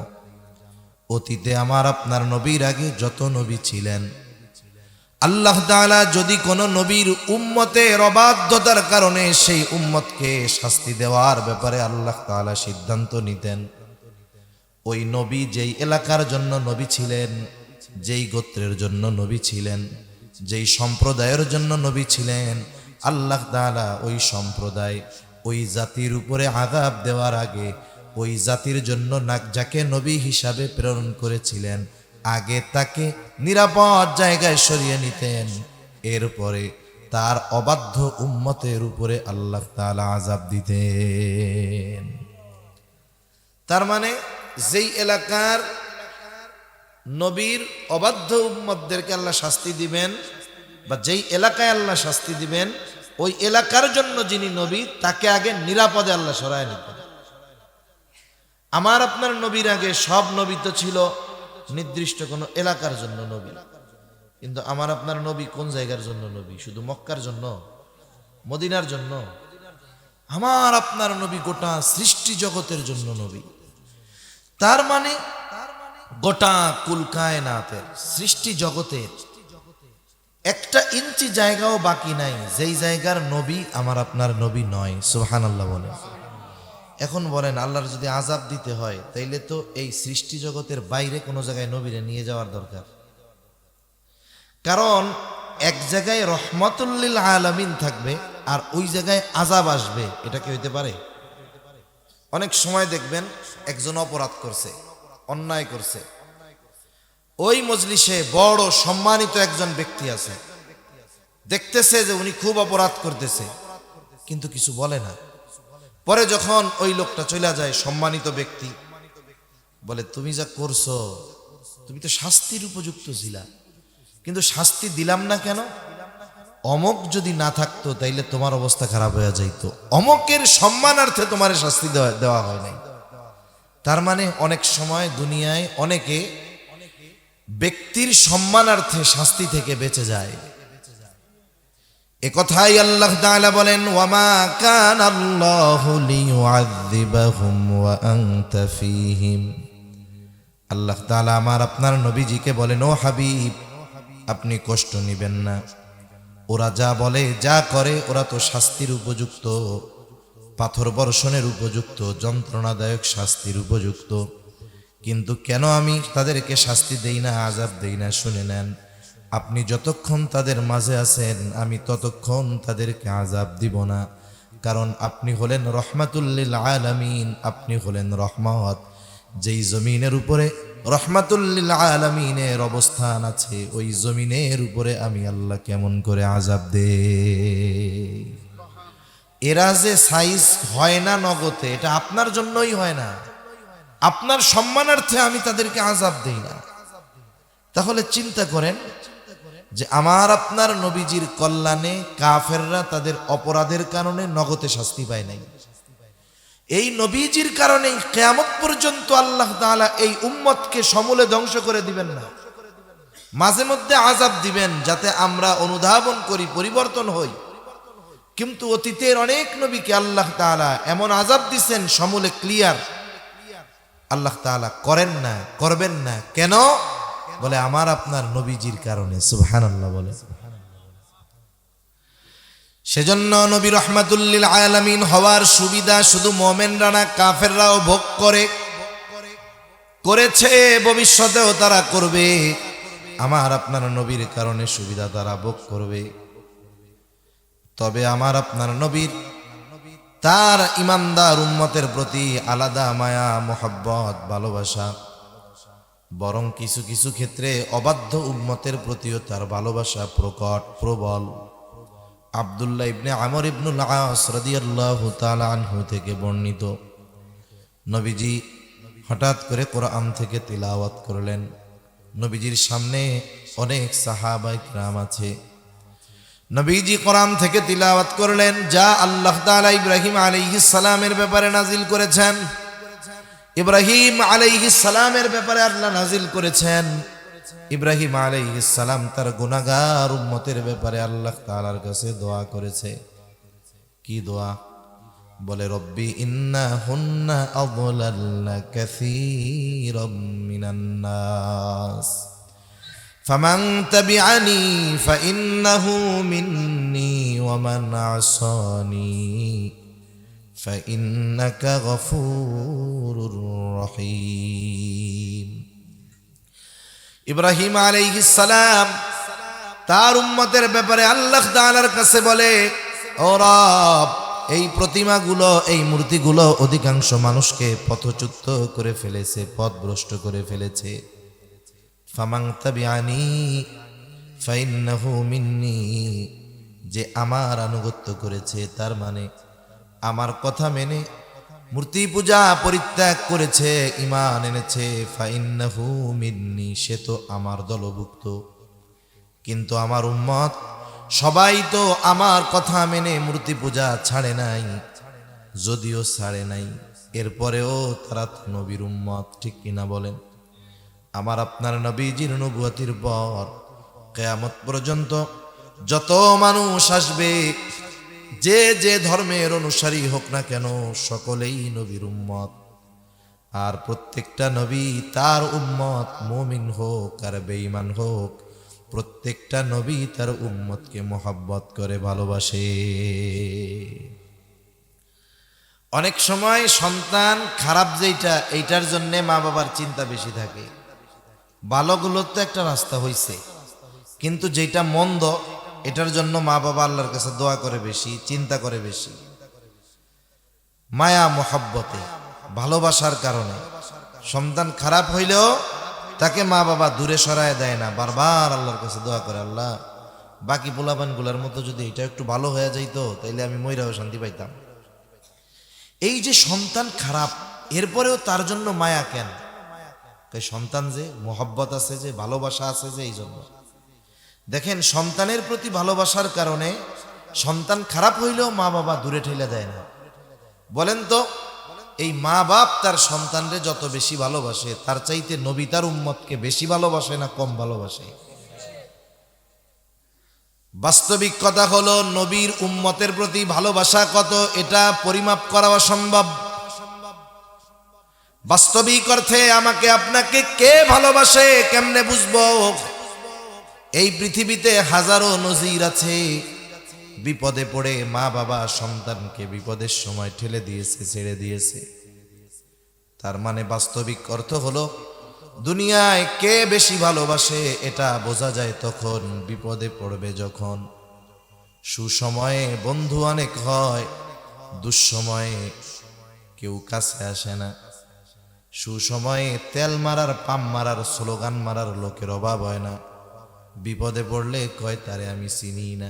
অতীতে আমার আপনার নবীর আগে যত নবী ছিলেন, আল্লাহ তাআলা যদি কোনো নবীর উম্মতের অবাধ্যতার কারণে সেই উম্মতকে শাস্তি দেওয়ার ব্যাপারে আল্লাহ তাআলা সিদ্ধান্ত নিতেন, ওই নবী যেই এলাকার জন্য নবী ছিলেন, যেই গোত্রের জন্য নবী ছিলেন, যেই সম্প্রদায়ের জন্য নবী ছিলেন, আল্লাহ তাআলা ওই সম্প্রদায়, ওই জাতির উপরে আযাব দেওয়ার আগে ওই জাতির জন্য যাকে নবী হিসাবে প্রেরণ করেছিলেন, আগে তাকে নিরাপদ জায়গায় সরিয়ে নিতেন। এরপরে তার অবাধ্য উম্মতের উপরে আল্লাহ তাআলা আযাব দিতেন। তার মানে যেই এলাকার নবীর অবাধ্য উম্মতদেরকে আল্লাহ শাস্তি দিবেন, বা যেই এলাকায় আল্লাহ শাস্তি দিবেন, ওই এলাকার জন্য যিনি নবী, তাকে আগে নিরাপদে আল্লাহ সরায় নিতেন। আমার আপনার নবীর আগে সব নবী তো ছিল নির্দিষ্ট কোনো এলাকার জন্য নবী, কিন্তু আমার আপনার নবী কোন জায়গার জন্য নবী? শুধু মক্কার জন্য, মদিনার জন্য? আমার আপনার নবী গোটা সৃষ্টি জগতের জন্য নবী। তার মানে গোটা কুল কায়নাতের, সৃষ্টি জগতের একটা ইঞ্চি জায়গাও বাকি নাই যেই জায়গার নবী আমার আপনার নবী নয়। সুবহানাল্লাহ বলেন। এখন বলেন, আল্লাহর যদি আযাব দিতে হয় তাইলে তো এই সৃষ্টি জগতের বাইরে কোনো জায়গায় নবীরে নিয়ে যাওয়ার দরকার। কারণ এক জায়গায় রহমাতুল লিল আলামিন থাকবে আর ওই জায়গায় আযাব আসবে, এটা কি হইতে পারে? অনেক সময় দেখবেন একজন অপরাধ করছে, অন্যায় করছে, ওই মজলিসে বড় সম্মানিত একজন ব্যক্তি আছে, দেখতেছে যে উনি খুব অপরাধ করতেছে কিন্তু কিছু বলে না। পরে যখন ওই লোকটা চলে যায়, সম্মানিত ব্যক্তি বলে, তুমি যা করছো তুমি তো শাস্তির উপযুক্ত ছিলা, কিন্তু শাস্তি দিলাম না কেন? অমক যদি না থাকতো তাইলে তোমার অবস্থা খারাপ হয়ে যাইতো, অমকের সম্মানার্থে তোমার শাস্তি দেওয়া হয় নাই। তার মানে অনেক সময় দুনিয়ায় অনেকে ব্যক্তির সম্মানার্থে শাস্তি থেকে বেঁচে যায়। একথাই আল্লাহ তাআলা বলেন, ওয়ামা কানাল্লাহু লিয়ুআযযিবাহুম ওয়া আনতা ফীহিম। আল্লাহ তাআলা আমার আপনার নবীজিকে বলেন, ও হাবিব, আপনি কষ্ট নেবেন না, ওরা যা বলে যা করে ওরা তো শাস্তির উপযুক্ত, পাথর বর্ষণের উপযুক্ত, যন্ত্রণাদায়ক শাস্তির উপযুক্ত, কিন্তু কেন আমি তাদেরকে শাস্তি দেই না, আযাব দেই না? শুনে নেন, আপনি যতক্ষণ তাদের মাঝে আছেন আমি ততক্ষণ তাদেরকে আযাব দিব না, কারণ আপনি হলেন রহমাতুল লিল আলামিন, আপনি হলেন রহমত। যেই জমিনের উপরে রহমাতুল লিল আলামিনের অবস্থান আছে ওই জমিনের উপরে আমি আল্লাহ কেমন করে আযাব দেই? এরা যে সাইজ হয় না নগদে, এটা আপনার জন্যই হয় না, আপনার সম্মানার্থে আমি তাদেরকে আযাব দেই না। তাহলে চিন্তা করেন যে আমার আপনার নবীজির কল্যাণে কাফেররা তাদের অপরাধের কারণে নগদে শাস্তি পায় নাই, এই নবীজির কারণে কিয়ামত পর্যন্ত আল্লাহ তাআলা এই উম্মতকে সমূলে ধ্বংস করে দিবেন না, মাঝে মধ্যে আযাব দিবেন যাতে আমরা অনুধাবন করি, পরিবর্তন হই। কিন্তু অতীতের অনেক নবীকে আল্লাহ তাআলা এমন আযাব দিচ্ছেন সমূলে ক্লিয়ার, আল্লাহ তাআলা করেন না, করবেন না। কেন? বলে আমার আপনার নবীজির কারণে। সুবহানাল্লাহ বলে। সেজন্য নবী রহমাতুল লিল আলামিন হওয়ার সুবিধা শুধু মুমিনরা না, কাফেররাও ভোগ করেছে, ভবিষ্যতেও তারা করবে। আমার আপনার নবীর কারণে সুবিধা তারা ভোগ করবে। তবে আমার আপনার নবীর তার ইমানদার উম্মতের প্রতি আলাদা মায়া, মোহাব্বত, ভালোবাসা, বরং কিছু কিছু ক্ষেত্রে অবাধ্য উম্মতের প্রতিও তার ভালোবাসা প্রকট, প্রবল। আব্দুল্লাহ ইবনে আমর ইবনুল আস রাদিয়াল্লাহু তাআলা আনহু থেকে বর্ণিত, নবীজি হঠাৎ করে কোরআন থেকে তিলাওয়াত করলেন। নবীজির সামনে অনেক সাহাবায়ে কিরাম আছে। নবীজি কোরআন থেকে তিলাওয়াত করলেন যা আল্লাহ তাআলা ইব্রাহিম আলাইহিস সালামের ব্যাপারে নাজিল করেছেন। ইব্রাহিম আলাইহিস সালামের ব্যাপারে আল্লাহ নাজিল করেছেন। ইব্রাহিম আলাইহিস সালাম তার গুনাহগার উম্মতের ব্যাপারে আল্লাহ তাআলার কাছে দোয়া করেছে। কি দোয়া? বলে, রব্বি ইন্নাহুন্না আযলালনা কাসীরাম মিনান নাস ফামান তাবিআনি ফাইন্নাহু মিন্নি ওয়া মান আসানি ফাইন্নাকা গফুরুর রহিম। ইব্রাহিম আলাইহিস সালাম তার উম্মতের ব্যাপারে আল্লাহ তাআলার কাছে বলে, ও রব, এই প্রতিমাগুলো, এই মূর্তিগুলো অধিকাংশ মানুষকে পথচ্যুত করে ফেলেছে, পথভ্রষ্ট করে ফেলেছে। ফামান তাবিআনি ফাইন্নাহু মিন্নি, যে আমার আনুগত্য করেছে, তার মানে আমার কথা মেনে মূর্তি পূজা পরিত্যাগ করেছে, ঈমান এনেছে, ফাইন্নাহু মিন্নি, সে তো আমার দলভুক্ত। কিন্তু আমার উম্মত সবাই তো আমার কথা মেনে মূর্তি পূজা ছাড়ে নাই, যদিও ছাড়ে নাই এরপরেও তারা তো নবীর উম্মত, ঠিক কিনা বলেন? আমার আপনার নবীজির নবুয়তির পর কিয়ামত পর্যন্ত যত মানুষ আসবে, যে যে ধর্মের অনুসারী হোক না কেন, সকলেই নবীর উম্মত। আর প্রত্যেকটা নবী তার উম্মত, মুমিন হোক আর বেঈমান হোক, প্রত্যেকটা নবী তার উম্মতকে মোহাব্বত করে ভালোবাসে। অনেক সময় সন্তান খারাপ যেটা এইটার জন্য মা বাবার চিন্তা বেশি থাকে। ভালোগুলোর তো একটা রাস্তা হইছে, কিন্তু যেটা মন্দ এটার জন্য মা বাবা আল্লাহর কাছে দোয়া করে বেশি, চিন্তা করে বেশি। মায়া মোহাব্বতে, ভালোবাসার কারণে সন্তান খারাপ হইলেও তাকে মা বাবা দূরে সরায় দেয় না, বারবার আল্লাহর কাছে দোয়া করে, আল্লাহ বাকি পোলাপানগুলার মতো যদি এটা একটু ভালো হয়ে যাইতো তাইলে আমি মইরাও শান্তি পাইতাম। এই যে সন্তান খারাপ, এরপরেও তার জন্য মায়া কেন? তাই সন্তান যে মোহাব্বত আছে, যে ভালোবাসা আছে, যে এই জন্য দেখেন সন্তানের প্রতি ভালোবাসার কারণে সন্তান খারাপ হইলেও মা বাবা দূরে ঠেলে দেয় না। বলেন তো, এই মা বাপ তার সন্তানরে যত বেশি ভালোবাসে তার চাইতে নবী তার উম্মতকে বেশি ভালোবাসে না কম ভালোবাসে? বাস্তবিক কথা হলো নবীর উম্মতের প্রতি ভালোবাসা কত এটা পরিমাপ করা অসম্ভব। বাস্তবিক অর্থে আমাকে আপনাকে কে ভালোবাসে কেমনে বুঝবো? এই পৃথিবীতে হাজারো নজির আছে, বিপদে পড়ে মা বাবা সন্তানকে বিপদের সময় ঠেলে দিয়েছে, ছেড়ে দিয়েছে। তার মানে বাস্তবিক অর্থ হলো দুনিয়ায় কে বেশি ভালোবাসে এটা বোঝা যায় তখন বিপদে পড়বে যখন। সুসময়ে বন্ধু অনেক হয়, দুঃসময়ে কেউ কাছে আসে না। সুসময়ে তেল মারার, পাম মারার, স্লোগান মারার লোকের অভাব হয় না। বিপদে পড়লে কয় তারে আমি চিনি না,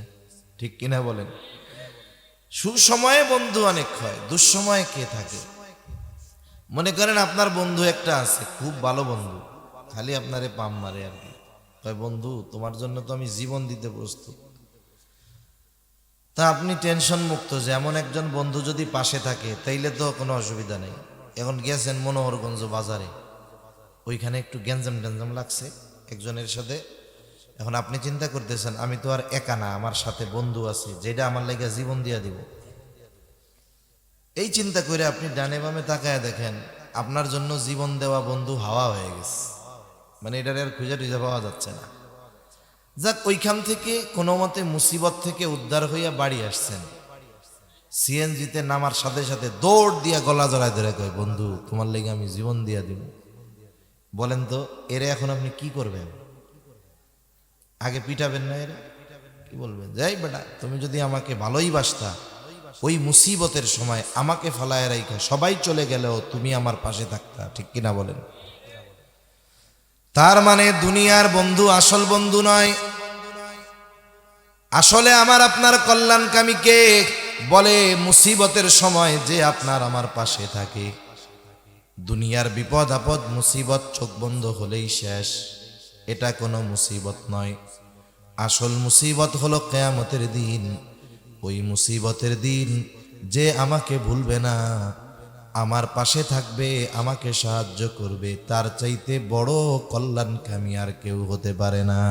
ঠিক কিনা বলেন? সুসময়ে বন্ধু অনেক হয়, দুঃসময়ে কে থাকে? মনে করেন আপনার বন্ধু একটা আছে, খুব ভালো বন্ধু, খালি আপনারে পাম মারে আর কি, কয় বন্ধু তোমার জন্য তো আমি জীবন দিতে প্রস্তুত। তা আপনি টেনশন মুক্ত যে এমন একজন বন্ধু যদি পাশে থাকে তাইলে তো কোনো অসুবিধা নেই। এখন গেছেন মনোহরগঞ্জ বাজারে, ওইখানে একটু গ্যাঞ্জাম গ্যাঞ্জাম লাগছে একজনের সাথে। এখন আপনি চিন্তা করতেছেন আমি তো আর একা না, আমার সাথে বন্ধু আছে যেটা আমার লাগা জীবন দিয়া দিব। এই চিন্তা করে আপনি ডানে বামে তাকায় দেখেন আপনার জন্য জীবন দেওয়া বন্ধু হাওয়া হয়ে গেছে, মানে এটার আর খুঁজে টুজে পাওয়া যাচ্ছে না। যাক, ওইখান থেকে কোনো মতে মুসিবত থেকে উদ্ধার হইয়া বাড়ি আসছেন, সিএনজিতে নামার সাথে সাথে দৌড় দিয়া গলা জড়ায় ধরে কয় বন্ধু তোমার লেগে আমি জীবন দিয়া দিব। বলেন তো এরে এখন আপনি কি করবেন? আগে পিটাবেন না এরে? কি বলবেন? যাই বেটা, তুমি যদি আমাকে ভালোই বাসতা, ওই মুসিবতের সময় আমাকে ফালায় রাইখা সবাই চলে গেলেও তুমি আমার পাশে থাকতা, ঠিক কিনা বলেন? তার মানে দুনিয়ার বন্ধু আসল বন্ধু নয়। আসলে আমার আপনার কল্যাণকামী কে? বলে মুসিবতের সময় যে আপনার আমার পাশে থাকে। দুনিয়ার বিপদ আপদ মুসিবত চোখ বন্ধ হলেই শেষ, এটা কোনো মুসিবত নয়। আসল মুসিবত হলো কিয়ামতের দিন। ওই মুসিবতের দিন যে আমাকে ভুলবে না, আমার পাশে থাকবে, আমাকে সাহায্য করবে, তার চাইতে বড় কল্যাণকামী আর কেউ হতে পারে না।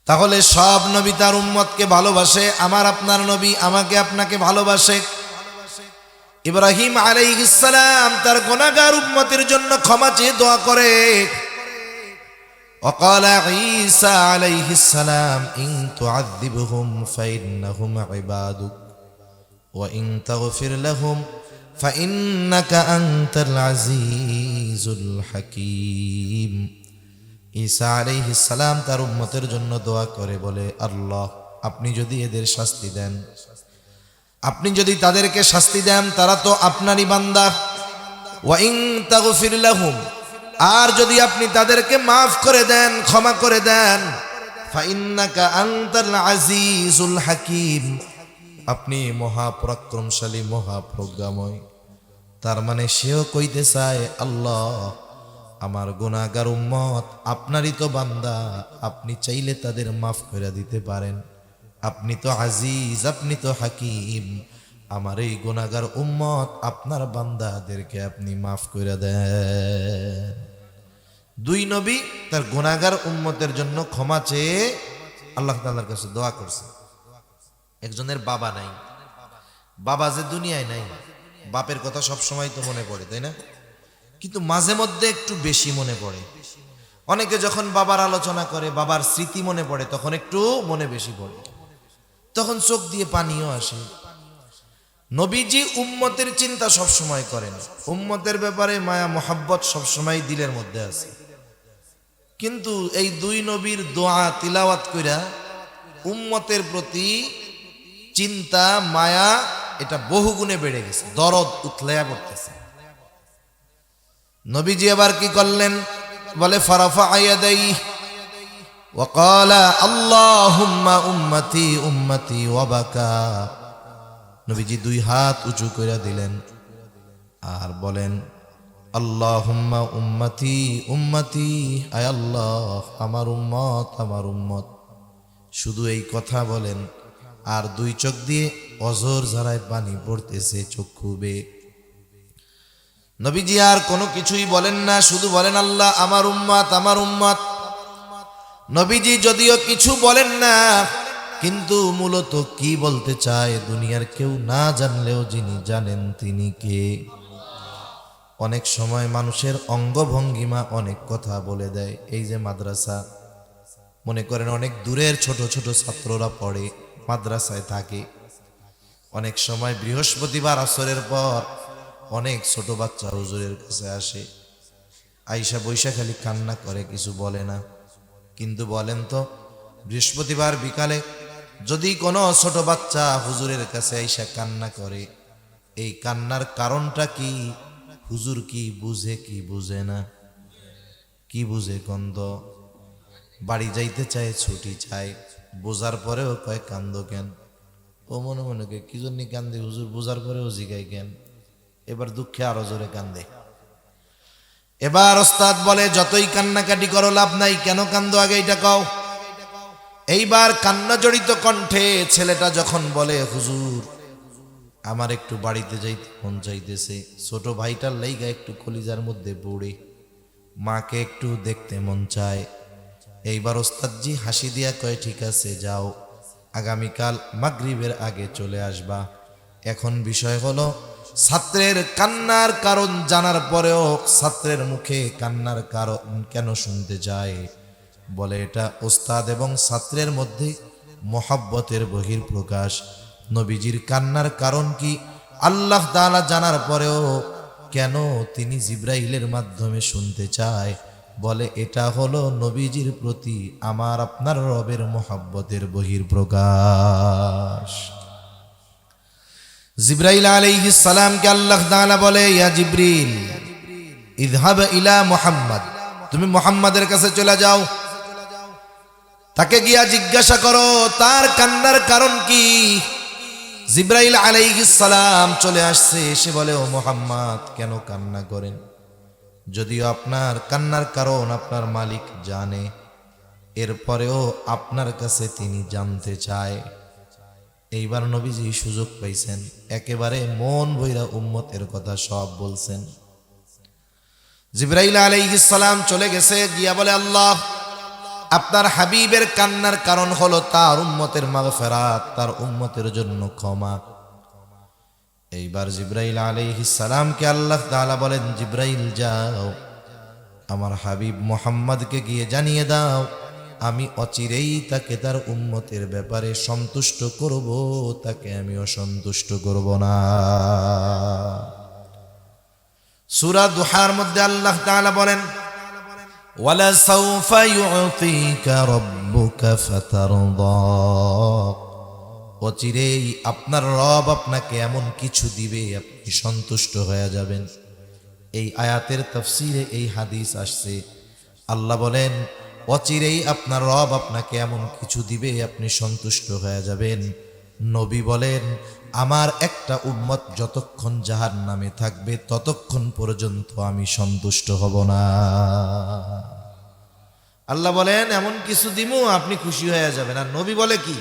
তাহলে সব নবী তার উম্মতকে ভালোবাসে, আমার আপনার নবী আমাকে আপনাকে ভালোবাসে। ইব্রাহিম আলাইহিস সালাম তার গুনাহগার উম্মতের জন্য ক্ষমা চেয়ে দোয়া করে। وقال عيسى عليه السلام إن تعذبهم فإنهم عبادك وإن تغفر لهم فإنك أنت العزيز الحكيم। ঈসা আলাইহিস সালাম তার উম্মতের জন্য দোয়া করে বলে, আল্লাহ আপনি যদি এদের শাস্তি দেন, আপনি যদি তাদেরকে শাস্তি দেন তারা তো আপনারই বান্দা। ওয়া ইন তাগফির লাহুম, আর যদি আপনি তাদেরকে মাফ করে দেন, ক্ষমা করে দেন, ফাইন্নাকা আনতাল আজিজুল হাকিম, আপনি মহাপরাক্রমশালী, মহাপ্রজ্ঞাময়। তার মানে সেও কইতে চায় আল্লাহ আমার গুনাহগার উম্মত আপনারই তো বান্দা, আপনি চাইলে তাদের মাফ করে দিতে পারেন। আপনি তো আজিজ, আপনি তো হাকিম, আমার এই গুনাহগার উম্মত আপনার বান্দাদেরকে আপনি মাফ করে দেন। দুই নবী তার গুনাহগার উম্মতের জন্য ক্ষমা চেয়ে আল্লাহ তাআলার কাছে দোয়া করছে। একজনের বাবা নাই, বাবা যে দুনিয়ায় নাই, বাপের কথা সব সময় তো মনে পড়ে, তাই না? কিন্তু মাঝে মধ্যে একটু বেশি মনে পড়ে। অনেকে যখন বাবার আলোচনা করে, বাবার স্মৃতি মনে পড়ে, তখন একটু মনে বেশি পড়ে, তখন চোখ দিয়ে পানিও আসে। নবীজি উম্মতের চিন্তা সব সময় করেন, উম্মতের ব্যাপারে মায়া মোহাব্বত সবসময় দিলের মধ্যে আছে। কিন্তু এই দুই নবীর দোয়া তিলাওয়াত কইরা উম্মতের প্রতি চিন্তা মায়া এটা বহুগুণে বেড়ে গেছে, দরদ উতলায়া পড়তেছে। নবীজি আবার কি করলেন, বলে ফারাফা ইয়াদাইহি ওয়া ক্বালা আল্লাহুম্মা উম্মতি উম্মতি ওয়া বাকা। নবীজি দুই হাত উঁচু করে দিলেন আর বলেন আল্লাহুম্মা উম্মতি উম্মতি, আয় আল্লাহ আমার উম্মত আমার উম্মত। শুধু এই কথা বলেন আর দুই চোখ দিয়ে অঝর ঝরায় পানি পড়তেছে চক্ষু বেয়ে। নবীজি আর কোনো কিছুই বলেন না, শুধু বলেন আল্লাহ আমার উম্মত আমার উম্মত। নবীজি যদিও কিছু বলেন না, কিন্তু মূলত কি বলতে চায় দুনিয়ার কেউ না জানলেও যিনি জানেন তিনি কে। অনেক সময় মানুষের অঙ্গভঙ্গিমা অনেক কথা বলে দেয়। এই যে মাদ্রাসা, মনে করেন অনেক দূরের ছোট ছোট ছাত্ররা পড়ে, মাদ্রাসায় থাকে। অনেক সময় বৃহস্পতিবার আসরের পর অনেক ছোট বাচ্চা হুজুরের কাছে আসে, আইসা বৈশা খালি কান্না করে, কিছু বলে না। কিন্তু বলেন তো, বৃহস্পতিবার বিকালে যদি কোনো ছোট বাচ্চা হুজুরের কাছে আইসা কান্না করে, এই কান্নার কারণটা কি? হুজুর কি বুঝে কি বুঝে না? কি বুঝে? গন্ধ বাড়ি যাইতে চায়, ছুটি চায়, বোঝার পরেও কয় কান্দ কেন? ও মনে মনে কে কি জন্য কান্দে? হুজুর বোঝার পরেও জিগায় কেন? এবার দুঃখে আরো জোরে কান্দে। এবার ওস্তাদ বলে যতই কান্নাকাটি করো লাভ নাই, কেন কান্দো আগে এটা কও। এইবার কান্না জড়িত কণ্ঠে ছেলেটা যখন বলে হুজুর আমার একটু বাড়িতে যাইতে মন চাইতেছে, ছোট ভাইটার লাইগা একটু কলিজার মধ্যে পড়ে, মাকে একটু দেখতে মন চায়। এইবার ওস্তাদজি হাসি দিয়া কয় ঠিক আছে যাও, আগামীকাল মাগরিবের আগে চলে আসবা। এখন বিষয় হলো ছাত্রের কান্নার কারণ জানার পরেও ছাত্রের মুখে কান্নার কারণ কেন শুনতে চায়? বলে এটা ওস্তাদ এবং ছাত্রের মধ্যে মোহাব্বতের বহিঃপ্রকাশ। নবীজির কান্নার কারণ কি আল্লাহ তাআলা জানার পরেও কেন তিনি জিব্রাইলের মাধ্যমে শুনতে চায়? বলে এটা হলো নবীজির প্রতি আমার আপনার রবের মোহাব্বতের বহিঃপ্রকাশ। জিব্রাইল আলাইহিস সালামকে আল্লাহ তাআলা বলে ইয়া জিবরিল ইযহাব ইলা মুহাম্মদ, তুমি মুহাম্মাদের কাছে চলে যাও, তাকে গিয়া জিজ্ঞাসা করো তার কান্নার কারণ কি। জিব্রাইল আলাইহিস সালাম চলে আসছে, এসে বলে ও মুহাম্মদ কেন কান্না করেন? যদিও আপনার কান্নার কারণ আপনার মালিক জানে, এরপরেও আপনার কাছে তিনি জানতে চায়। এইবার নবীজি সুযোগ পাইছেন, একেবারে মন ভইরা উম্মতের কথা সব বলছেন। জিবরাইল আলাইহিস সালাম চলে গেছে, গিয়া বলে আল্লাহ আপনার হাবিবের কান্নার কারণ হলো তার উম্মতের মাগফিরাত, তার উম্মতের জন্য ক্ষমা। এইবার জিবরাইল আলাইহিস সালামকে আল্লাহ তাআলা বলেন জিবরাইল যাও, আমার হাবিব মুহাম্মদকে গিয়ে জানিয়ে দাও আমি অচিরেই তাকে তার উম্মতের ব্যাপারে সন্তুষ্ট করব, তাকে আমি অসন্তুষ্ট করব না। সূরা দুহার মধ্যে আল্লাহ তাআলা বলেন ওয়ালা সাউফা ইউতিকা রাব্বুকা ফাতারদা, অচিরেই আপনার রব আপনাকে এমন কিছু দিবে আপনি সন্তুষ্ট হয়ে যাবেন। এই আয়াতের তাফসীরে এই হাদিস আসছে, আল্লাহ বলেন অচিরেই আপনার রব আপনাকে এমন কিছু দিবে আপনি সন্তুষ্ট হয়ে যাবেন। নবী বলেন আমার একটা উম্মত যতক্ষণ জাহান্নামে থাকবে ততক্ষণ পর্যন্ত আমি সন্তুষ্ট হব না। আল্লাহ বলেন এমন কিছু দিমু আপনি খুশি হয়ে যাবেন। আর নবী বলে কি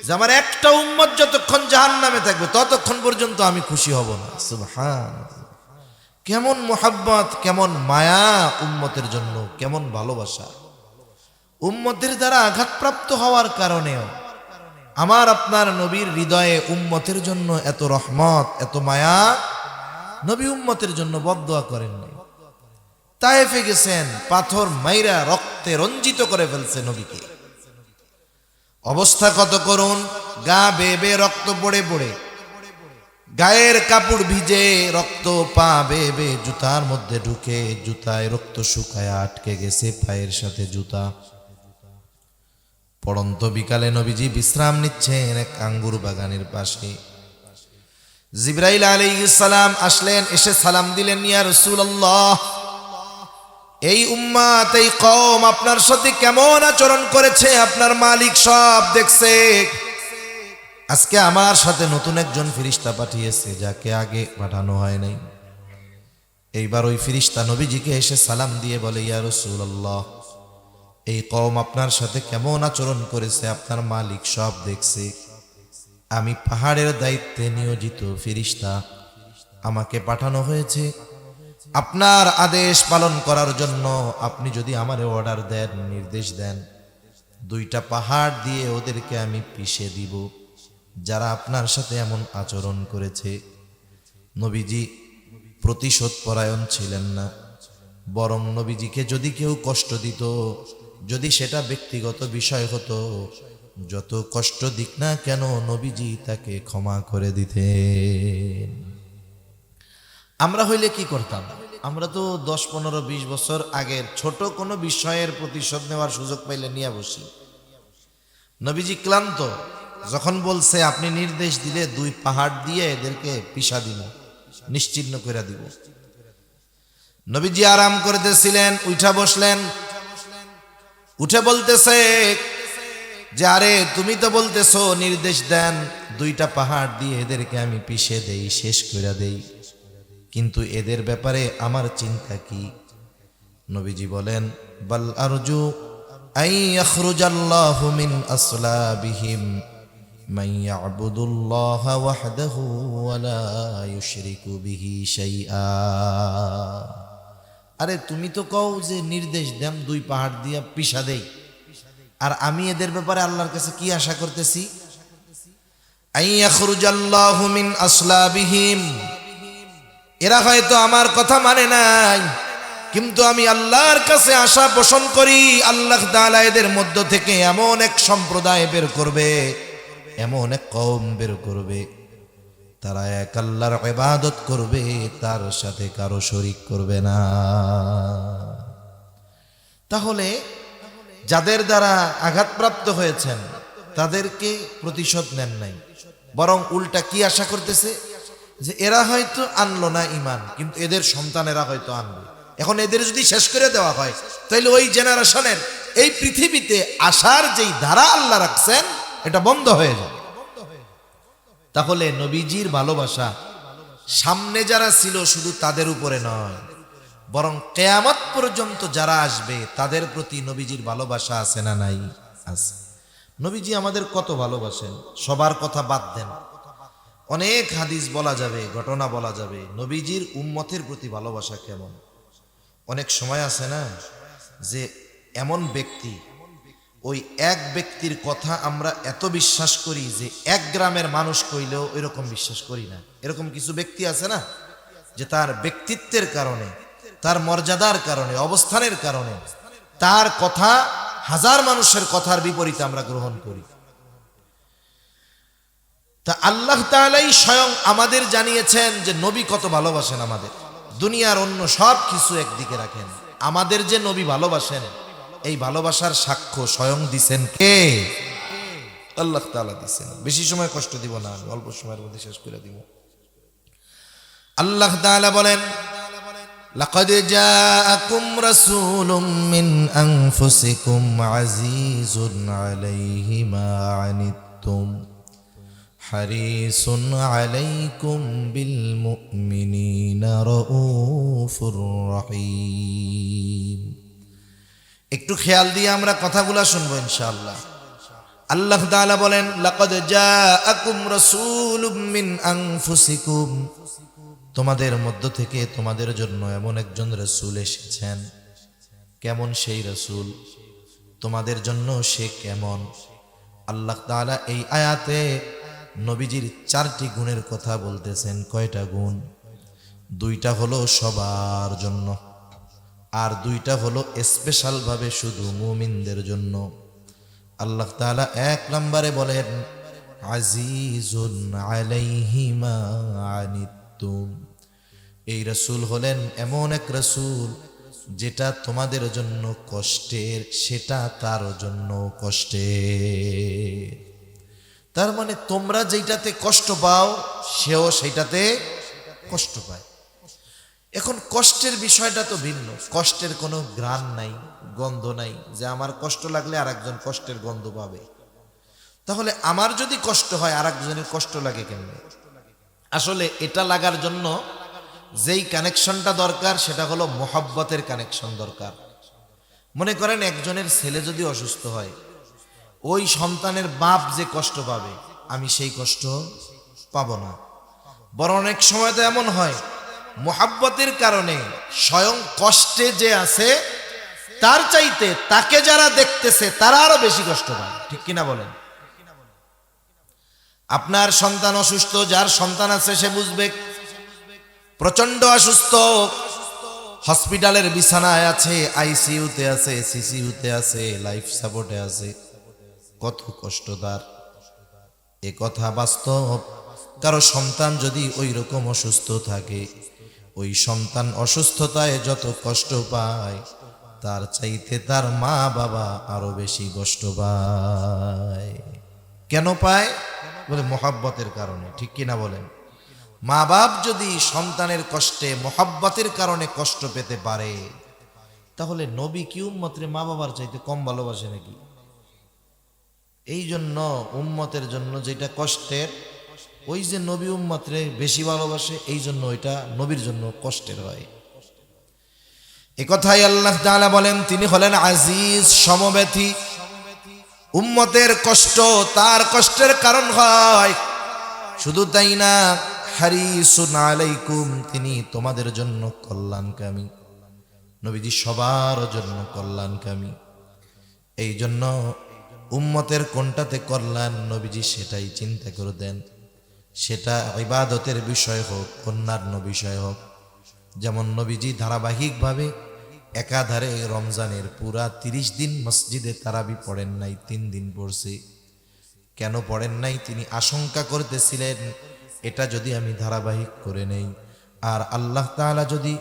যে আমার একটা উম্মত যতক্ষণ জাহান্নামে থাকবে ততক্ষণ পর্যন্ত আমি খুশি হব না। সুবহানাল্লাহ, কেমন মোহাব্বত, কেমন মায়া উম্মতের জন্য, কেমন ভালোবাসা। উম্মতের দ্বারা আঘাতপ্রাপ্ত হওয়ার কারণেও আমার আপনার নবীর হৃদয়ে উম্মতের জন্য এত রহমত, এত মায়া। নবী উম্মতের জন্য বদদোয়া করেন নাই। তায়েফে গেছেন, পাথর মাইরা রক্তে রঞ্জিত করে ফেলছে নবীকে। অবস্থা কত করুন, গা বেয়ে বেয়ে রক্ত পড়ে পড়ে, গায়ের কাপড় ভিজে রক্ত, পা বেয়ে বেয়ে জুতার মধ্যে ঢুকে, জুতায় রক্ত শুকায় আটকে গেছে পায়ের সাথে জুতা। পড়ন্ত বিকালে নবীজি বিশ্রাম নিচ্ছেন এক আঙ্গুর বাগানের পাশে। জিবরাইল আলাইহিস সালাম আসলেন, এসে সালাম দিলেন, ইয়া রাসূলুল্লাহ, এই উম্মত, এই কওম আপনার সাথে কেমন আচরণ করেছে আপনার মালিক সব দেখছে। আজকে আমার সাথে নতুন একজন ফেরেশতা পাঠিয়েছে, যাকে আগে পাঠানো হয় নাই। এইবার ওই ফেরেশতা নবীজিকে এসে সালাম দিয়ে বলে, ইয়া রাসূলুল্লাহ, এই কওম আপনার সাথে কেমন আচরণ করেছে আপনার মালিক সব দেখছে। আমি পাহাড়ের দায়িত্বে নিয়োজিত ফেরেশতা, আমাকে পাঠানো হয়েছে আপনার আদেশ পালন করার জন্য। আপনি যদি আমারে অর্ডার দেন, নির্দেশ দেন, 2টা পাহাড় দিয়ে ওদেরকে আমি পিষে দিব যারা আপনার সাথে এমন আচরণ করেছে। নবীজি প্রতিশোধ পরায়ণ ছিলেন না, বরং নবীজিকে যদি কেউ কষ্ট দিত, যদি সেটা ব্যক্তিগত বিষয় হতো, যত কষ্ট দিক না কেন নবীজি তাকে ক্ষমা করে দিতেন। আমরা হইলে কি করতাম? আমরা তো 10, 15, 20 বছর আগের ছোট কোনো বিষয়ের প্রতিশোধ নেওয়ার সুযোগ পাইলে নিয়ে বসি। নবীজি ক্লান্ত, যখন বলছে আপনি নির্দেশ দিলে 2 পাহাড় দিয়ে এদেরকে পিষা দিব, নিশ্চিহ্ন করে দিব, নবীজি আরাম করতেছিলেন, উঠা বসলেন। উঠে বলতেছে যে, আরে তুমি তো বলতেছো নির্দেশ দেন 2টা পাহাড় দিয়ে এদেরকে আমি পিষে দেই, শেষ করে দেই, কিন্তু এদের ব্যাপারে আমার চিন্তা কি? নবীজি বলেন, বাল আরজু আই ইয়াখরুজাল্লাহু মিন আসলাবিহিম মান ইয়াবুদুল্লাহ ওয়াহদাহু ওয়া লা ইউশরিকু বিহি শাইআ। আরে তুমি তো কও যে নির্দেশ দেন 2 পাহাড় দিয়া পিষা দেই, আর আমি এদের ব্যাপারে আল্লাহর কাছে কি আশা করতেছি? আই ইয়াখরুজাল্লাহু মিন আসলাবিহিম, এরা হয়তো আমার কথা মানে নাই, কিন্তু আমি আল্লাহর কাছে আশা পোষণ করি আল্লাহ তাআলা এদের মধ্য থেকে এমন এক সম্প্রদায় বের করবে, এমন এক কওম বের করবে, তারা এক আল্লাহর ইবাদত করবে, তার সাথে কারো শরীক করবে না। তাহলে যাদের দ্বারা আঘাতপ্রাপ্ত হয়েছেন তাদেরকে প্রতিশোধ নেন নাই, বরং উল্টা কি আশা করতেছে? যে এরা হয়তো আনলো না ঈমান, কিন্তু এদের সন্তানেরা হয়তো আনবে। এখন এদের যদি শেষ করে দেওয়া হয়, তাহলে ওই জেনারেশনের এই পৃথিবীতে আসার যেই ধারা আল্লাহ রাখছেন এটা বন্ধ হয়ে যাবে। তাহলে নবীজির ভালোবাসা সামনে যারা ছিল শুধু তাদের উপরে নয়, বরং কিয়ামত পর্যন্ত যারা আসবে তাদের প্রতি নবীজির ভালোবাসা আছে না নাই? আছে। নবীজি আমাদের কত ভালোবাসেন, সবার কথা বাদ দেন, অনেক হাদিস বলা যাবে, ঘটনা বলা যাবে নবীজির উম্মতের প্রতি ভালোবাসা কেমন। অনেক সময় আছে না যে এমন ব্যক্তি, ওই এক ব্যক্তির কথা আমরা এত বিশ্বাস করি যে 1 গ্রামের মানুষ কইলেও এরকম বিশ্বাস করি না। এরকম কিছু ব্যক্তি আছে না, যে তার ব্যক্তিত্বের কারণে, তার মর্যাদার কারণে, অবস্থানের কারণে তার কথা 1000 মানুষের কথার বিপরীতে আমরা গ্রহণ করি। তা আল্লাহ তাআলাই স্বয়ং আমাদের জানিয়েছেন যে নবী কত ভালোবাসেন আমাদের। দুনিয়ার অন্য সব কিছু একদিকে রাখেন, আমাদের যে নবী ভালোবাসেন এই ভালোবাসার সাক্ষ্য স্বয়ং দিছেন কে? আল্লাহ তাআলা দিছেন। বেশি সময় কষ্ট দিব না, অল্প সময়ের মধ্যে শেষ করে দিব। আল্লাহ তাআলা বলেন, লাকাদ জাআকুম রাসূলুম মিন আনফুসিকুম আজিজুন আলাইহি মা আনিতুম হারিসুন আলাইকুম বিল মুমিনিনা রাউফুর রহিম। একটু খেয়াল দিয়ে আমরা কথাগুলো শুনবো ইনশাআল্লাহ। আল্লাহ তাআলা বলেন, লাকাদ জাআকুম রাসূলুম মিন আনফুসিকুম, তোমাদের মধ্য থেকে তোমাদের জন্য এমন একজন রাসূল এসেছেন। কেমন সেই রাসূল? তোমাদের জন্য সে কেমন? আল্লাহ তাআলা এই আয়াতে নবীজির 4টি গুণের কথা বলতেছেন। কয়টা গুণ? 2টা হলো সবার জন্য, আর দুইটা হলো স্পেশাল ভাবে শুধু মুমিনদের জন্য। আল্লাহ তাআলা 1 নম্বরে বলেন আজিজুন আলাইহি মা আনিতুম, এই রাসূল হলেন এমন এক রাসূল যেটা তোমাদের জন্য কষ্টের সেটা তার জন্য কষ্টের। তার মানে তোমরা যেটাতে কষ্ট পাও সেও সেটাতে কষ্ট পায়। এখন কষ্টের বিষয়টা তো ভিন্ন, কষ্টের কোনো ঘ্রাণ নাই, গন্ধ নাই যে আমার কষ্ট লাগলে আরেকজন কষ্টের গন্ধ পাবে। তাহলে আমার যদি কষ্ট হয় আরেকজনের কষ্ট লাগে কেমনে? আসলে এটা লাগার জন্য যেই কানেকশনটা দরকার সেটা হলো মোহাব্বতের কানেকশন দরকার। মনে করেন একজনের ছেলে যদি অসুস্থ হয়, ওই সন্তানের বাপ যে কষ্ট পাবে আমি সেই কষ্ট পাবো না। বরং অনেক সময় তো এমন হয় মোহাব্বতের কারণে স্বয়ং কষ্টে যে আছে তার চাইতে তাকে যারা দেখতেছে তারা আরো বেশি কষ্ট পায়। ঠিক কিনা বলেন? আপনার সন্তান অসুস্থ, যার সন্তান আছে সে বুঝবে প্রচন্ড অসুস্থ, হসপিটালের বিছানায় আছে, আইসিইউতে আছে, সিসিইউতে আছে, লাইফ সাপোর্টে আছে, কত কষ্ট তার। এ কথা বাস্তব। কারো সন্তান যদি ওই রকম অসুস্থ থাকে, ওই সন্তান অসুস্থতায় যত কষ্ট পায় তার চাইতে তার মা বাবা আরো বেশি কষ্ট পায়। কেন পায়? বলে মোহাব্বতের কারণে। ঠিক কিনা বলেন? মা বাপ যদি সন্তানের কষ্টে মোহাব্বতের কারণে কষ্ট পেতে পারে, তাহলে নবী কি উম্মতের মা বাবার চাইতে কম ভালোবাসে নাকি? এই জন্য উম্মতের জন্য যেটা কষ্টের, ওই যে নবী উম্মতরে বেশি ভালোবাসে, এই জন্য ওইটা নবীর জন্য কষ্টের হয়। এ কথাই আল্লাহ তাআলা বলেন তিনি হলেন আজিজ, সমব্যথী। উম্মতের কষ্ট তার কষ্টের কারণ হয়। শুধু তাই না, হারিসুন আলাইকুম, তিনি তোমাদের জন্য কল্যাণকামী। নবীজি সবার জন্য কল্যাণকামী। এই জন্য উম্মতের কোনটাতে কল্যাণ নবীজি সেটাই চিন্তা করে দেন। সেটা ইবাদতের বিষয় হোক, অন্যান্য বিষয় হোক। যেমন নবীজি ধারাবাহিকভাবে একাধারে রমজানের পুরা 30 দিন মসজিদে তারাবি পড়েন নাই, 3 দিন পড়ছে। কেন পড়েন নাই? তিনি আশঙ্কা করতেছিলেন এটা যদি আমি ধারাবাহিক করে নেই আর আল্লাহ তাআলা যদি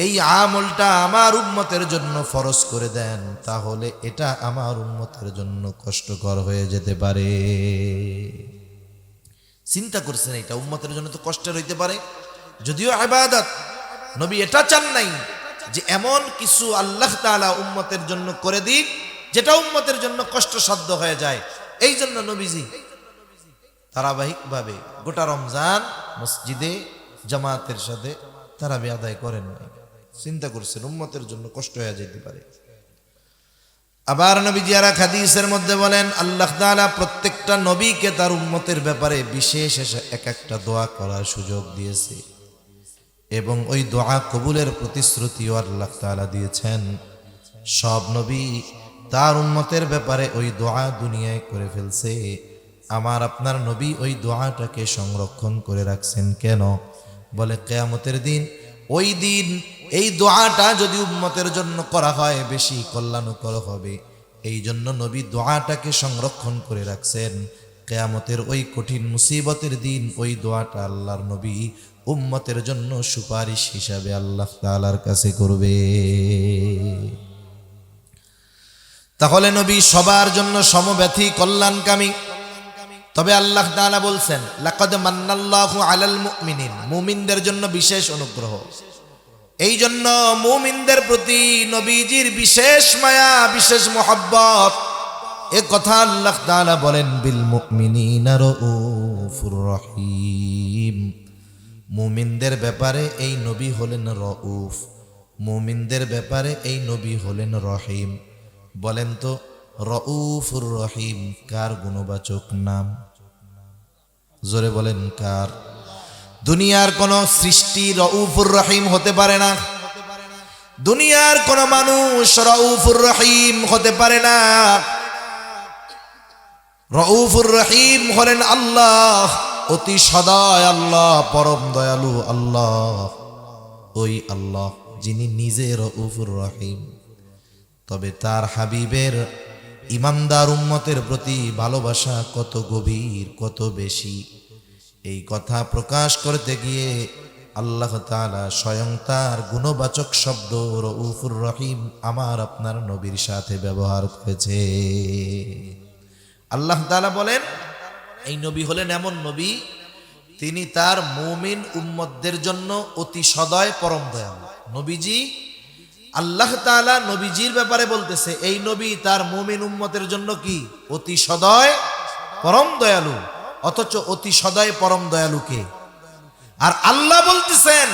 এই আমলটা আমার উম্মতের জন্য ফরজ করে দেন, তাহলে এটা আমার উম্মতের জন্য কষ্টকর হয়ে যেতে পারে। চিন্তা করছেন এটা উম্মতের জন্য তো কষ্টের হইতে পারে, যদিও ইবাদত। নবী এটা চান নাই যে এমন কিছু আল্লাহ তাআলা উম্মতের জন্য করে দিক যেটা উম্মতের জন্য কষ্টসাধ্য হয়ে যায়। এই জন্য নবীজি ধারাবাহিকভাবে গোটা রমজান মসজিদে জামাতের সাথে তারাবি আদায় করেন নাই। চিন্তা করছেন উম্মতের জন্য কষ্ট হয়ে যেতে পারে। আবার নবীজি আর এক হাদিসের মধ্যে বলেন আল্লাহ তাআলা প্রত্যেকটা নবীকে তার উম্মতের ব্যাপারে বিশেষ এক একটা দোয়া করার সুযোগ দিয়েছে এবং ওই দোয়া কবুলের প্রতিশ্রুতিও আল্লাহ তাআলা দিয়েছেন। সব নবী তার উম্মতের ব্যাপারে ওই দোয়া দুনিয়ায় করে ফেলছে। আমার আপনার নবী ওই দোয়াটাকে সংরক্ষণ করে রাখছেন কেন? বলে কিয়ামতের দিন, ওই দিন এই দোয়াটা যদি উম্মতের জন্য করা হয় বেশি কল্যাণকর হবে। এই জন্য নবী দোয়াটাকে সংরক্ষণ করে রাখছেন। কিয়ামতের ওই কঠিন মুসিবতের দিন ওই দোয়াটা আল্লাহর নবী উম্মতের জন্য সুপারিশ হিসাবে আল্লাহ তাআলার কাছে করবে। তাহলে নবী সবার জন্য সমব্যথী, কল্যাণকামী। তবে আল্লাহ তাআলা বলছেন লাকাদ মান্নাল্লাহু আলাল মুমিনিন, মুমিনদের জন্য বিশেষ অনুগ্রহ। এই জন্য মুমিনদের প্রতি নবীজির বিশেষ মায়া, বিশেষ মোহাব্বত। এ কথা আল্লাহ তাআলা বলেন বিল মুমিনিনা রাউফুর রহিম। মুমিনদের ব্যাপারে এই নবী হলেন রউফ, মুমিনদের ব্যাপারে এই নবী হলেন রহিম। বলেন তো রউফুর রহিম কার গুণবাচক নাম? জোরে বলেন কার? দুনিয়ার কোন সৃষ্টি রউফুর রহিম হতে পারে না। দুনিয়ার কোন মানুষ রউফুর রহিম হতে পারে না। রউফুর রহিম হলেন আল্লাহ, অতি সদয় আল্লাহ, পরম দয়ালু আল্লাহ। ওই আল্লাহ যিনি নিজে রউফুর রহিম। তবে তার হাবিবের ইমানদার উম্মতের প্রতি ভালোবাসা কত গভীর, কত বেশি, এই কথা প্রকাশ করতে গিয়ে আল্লাহ তাআলা স্বয়ং তার গুণবাচক শব্দ রউফুর রহিম আমার আপনার নবীর সাথে ব্যবহার করেছে। আল্লাহ তাআলা বলেন, এই নবী হলেন এমন নবী, তিনি তার মুমিন উম্মতদের জন্য অতি সদয় পরম দয়ালু। নবীজি, আল্লাহ তাআলা নবীজির ব্যাপারে বলতেছে এই নবী তার মুমিন উম্মতের জন্য কি? অতি সদয় পরম দয়ালু। অথচ অতি সদয় পরম দয়ালুকে আর আল্লাহ বলতেছেন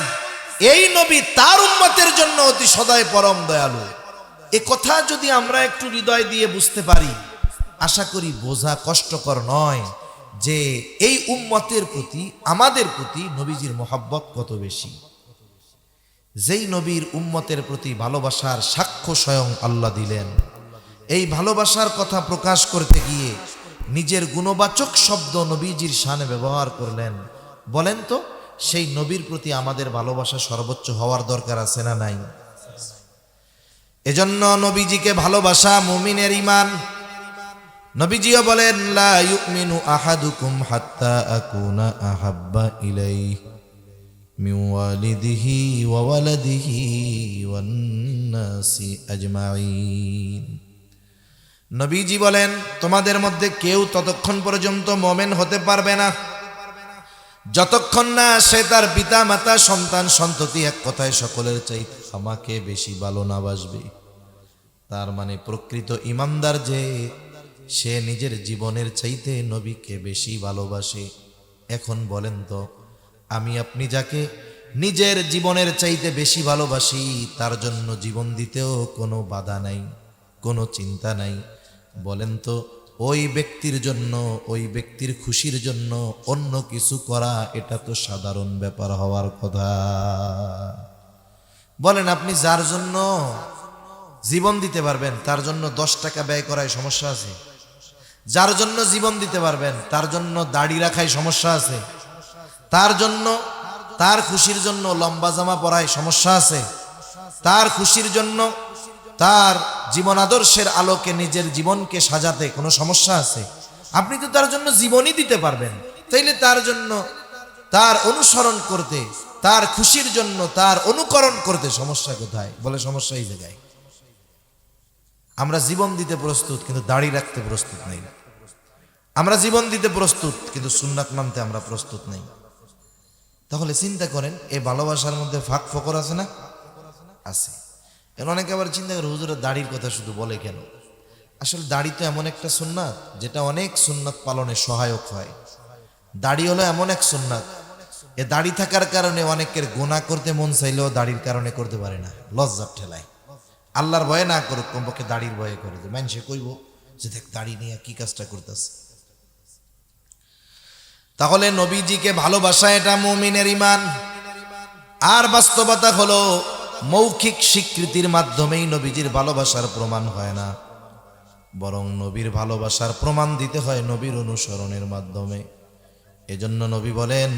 এই নবী তার উম্মতের জন্য অতি সদয় পরম দয়ালু। এ কথা যদি আমরা একটু হৃদয় দিয়ে বুঝতে পারি, আশা করি বোঝা কষ্টকর নয় যে এই উম্মতের প্রতি, আমাদের প্রতি নবীজির মহব্বত কত বেশি। যেই নবীর উম্মতের প্রতি ভালোবাসার সাক্ষ্য স্বয়ং আল্লাহ দিলেন, এই ভালোবাসার কথা প্রকাশ করতে গিয়ে নিজের গুণবাচক শব্দ নবীজির শানে ব্যবহার করলেন। বলেন তো, সেই নবীর প্রতি আমাদের ভালোবাসা সর্বোচ্চ হওয়ার দরকার আছে না নাই? এজন্য নবীজিকে ভালোবাসা মুমিনের ঈমান। নবীজিও বলেন, লা ইউমিনু আহাদুকুম হাত্তা আকুনা আহাব্বা ইলাইহি মিন ওয়ালিদিহি ওয়া ওয়ালাদিহি ওয়ান নাসি আজমাইন। নবীজি বলেন, তোমাদের মধ্যে কেউ ততক্ষণ পর্যন্ত মুমিন হতে পারবে না যতক্ষণ না সে তার পিতা মাতা সন্তান সন্ততি এক কথায় সকলের চাইতে আমাকে বেশি ভালো না বাসবে। তার মানে প্রকৃত ঈমানদার যে, সে নিজের জীবনের চাইতে নবীকে বেশি ভালোবাসে। এখন বলেন তো, আমি আপনি যাকে নিজের জীবনের চাইতে বেশি ভালোবাসি, তার জন্য জীবন দিতেও কোনো বাধা নাই, কোনো চিন্তা নাই। বলেন তো, ওই ব্যক্তির জন্য, ওই ব্যক্তির খুশির জন্য অন্য কিছু করা, এটা তো সাধারণ ব্যাপার হওয়ার কথা। বলেন, আপনি যার জন্য জীবন দিতে পারবেন তার জন্য 10 টাকা ব্যয় করায় সমস্যা আছে? যার জন্য জীবন দিতে পারবেন তার জন্য দাড়ি রাখায় সমস্যা আছে? তার জন্য, তার খুশির জন্য লম্বা জামা পরায় সমস্যা আছে? তার খুশির জন্য, তার জীবন আদর্শের আলোকে নিজের জীবনকে সাজাতে কোনো সমস্যা আছে? আপনি তো তার জন্য জীবনই দিতে পারবেন, তাইলে তার জন্য, তার অনুসরণ করতে, তার খুশির জন্য তার অনুকরণ করতে সমস্যা কোথায়? বলে সমস্যা এই জায়গায়। আমরা জীবন দিতে প্রস্তুত কিন্তু দাড়ি রাখতে প্রস্তুত নাই। আমরা জীবন দিতে প্রস্তুত কিন্তু সুন্নাত মানতে আমরা প্রস্তুত নাই। তাহলে চিন্তা করেন, এই ভালোবাসার মধ্যে ফাঁক ফোকর আছে না? আছে। এখন অনেকে আবার চিন্তা করে, হুজুরের দাড়ির কথা শুধু বলে কেন? আসলে দাড়ি তো এমন একটা সুন্নাত যেটা অনেক সুন্নাত পালনে সহায়ক হয়। দাড়ি হলো এমন এক সুন্নাত, এ দাড়ি থাকার কারণে অনেকের গুনাহ করতে মন চাইলেও দাড়ির কারণে করতে পারে না, লজ্জার ঠেলায়। আল্লাহর ভয়ে না করুক, কমপক্ষে দাড়ির ভয়ে করে, যে মানুষে কইব যে দেখ দাড়ি নিয়ে কি কাজটা করতেছে। তাহলে নবীজিকে ভালোবাসা এটা মুমিনের ঈমান। আর বাস্তবতা হলো, মৌখিক স্বীকৃতির মাধ্যমেই নবীজির ভালোবাসার প্রমাণ হয় না, বরং নবীর ভালোবাসার প্রমাণ দিতে হয় নবীর অনুসরণের মাধ্যমে। এজন্য নবী বলেন,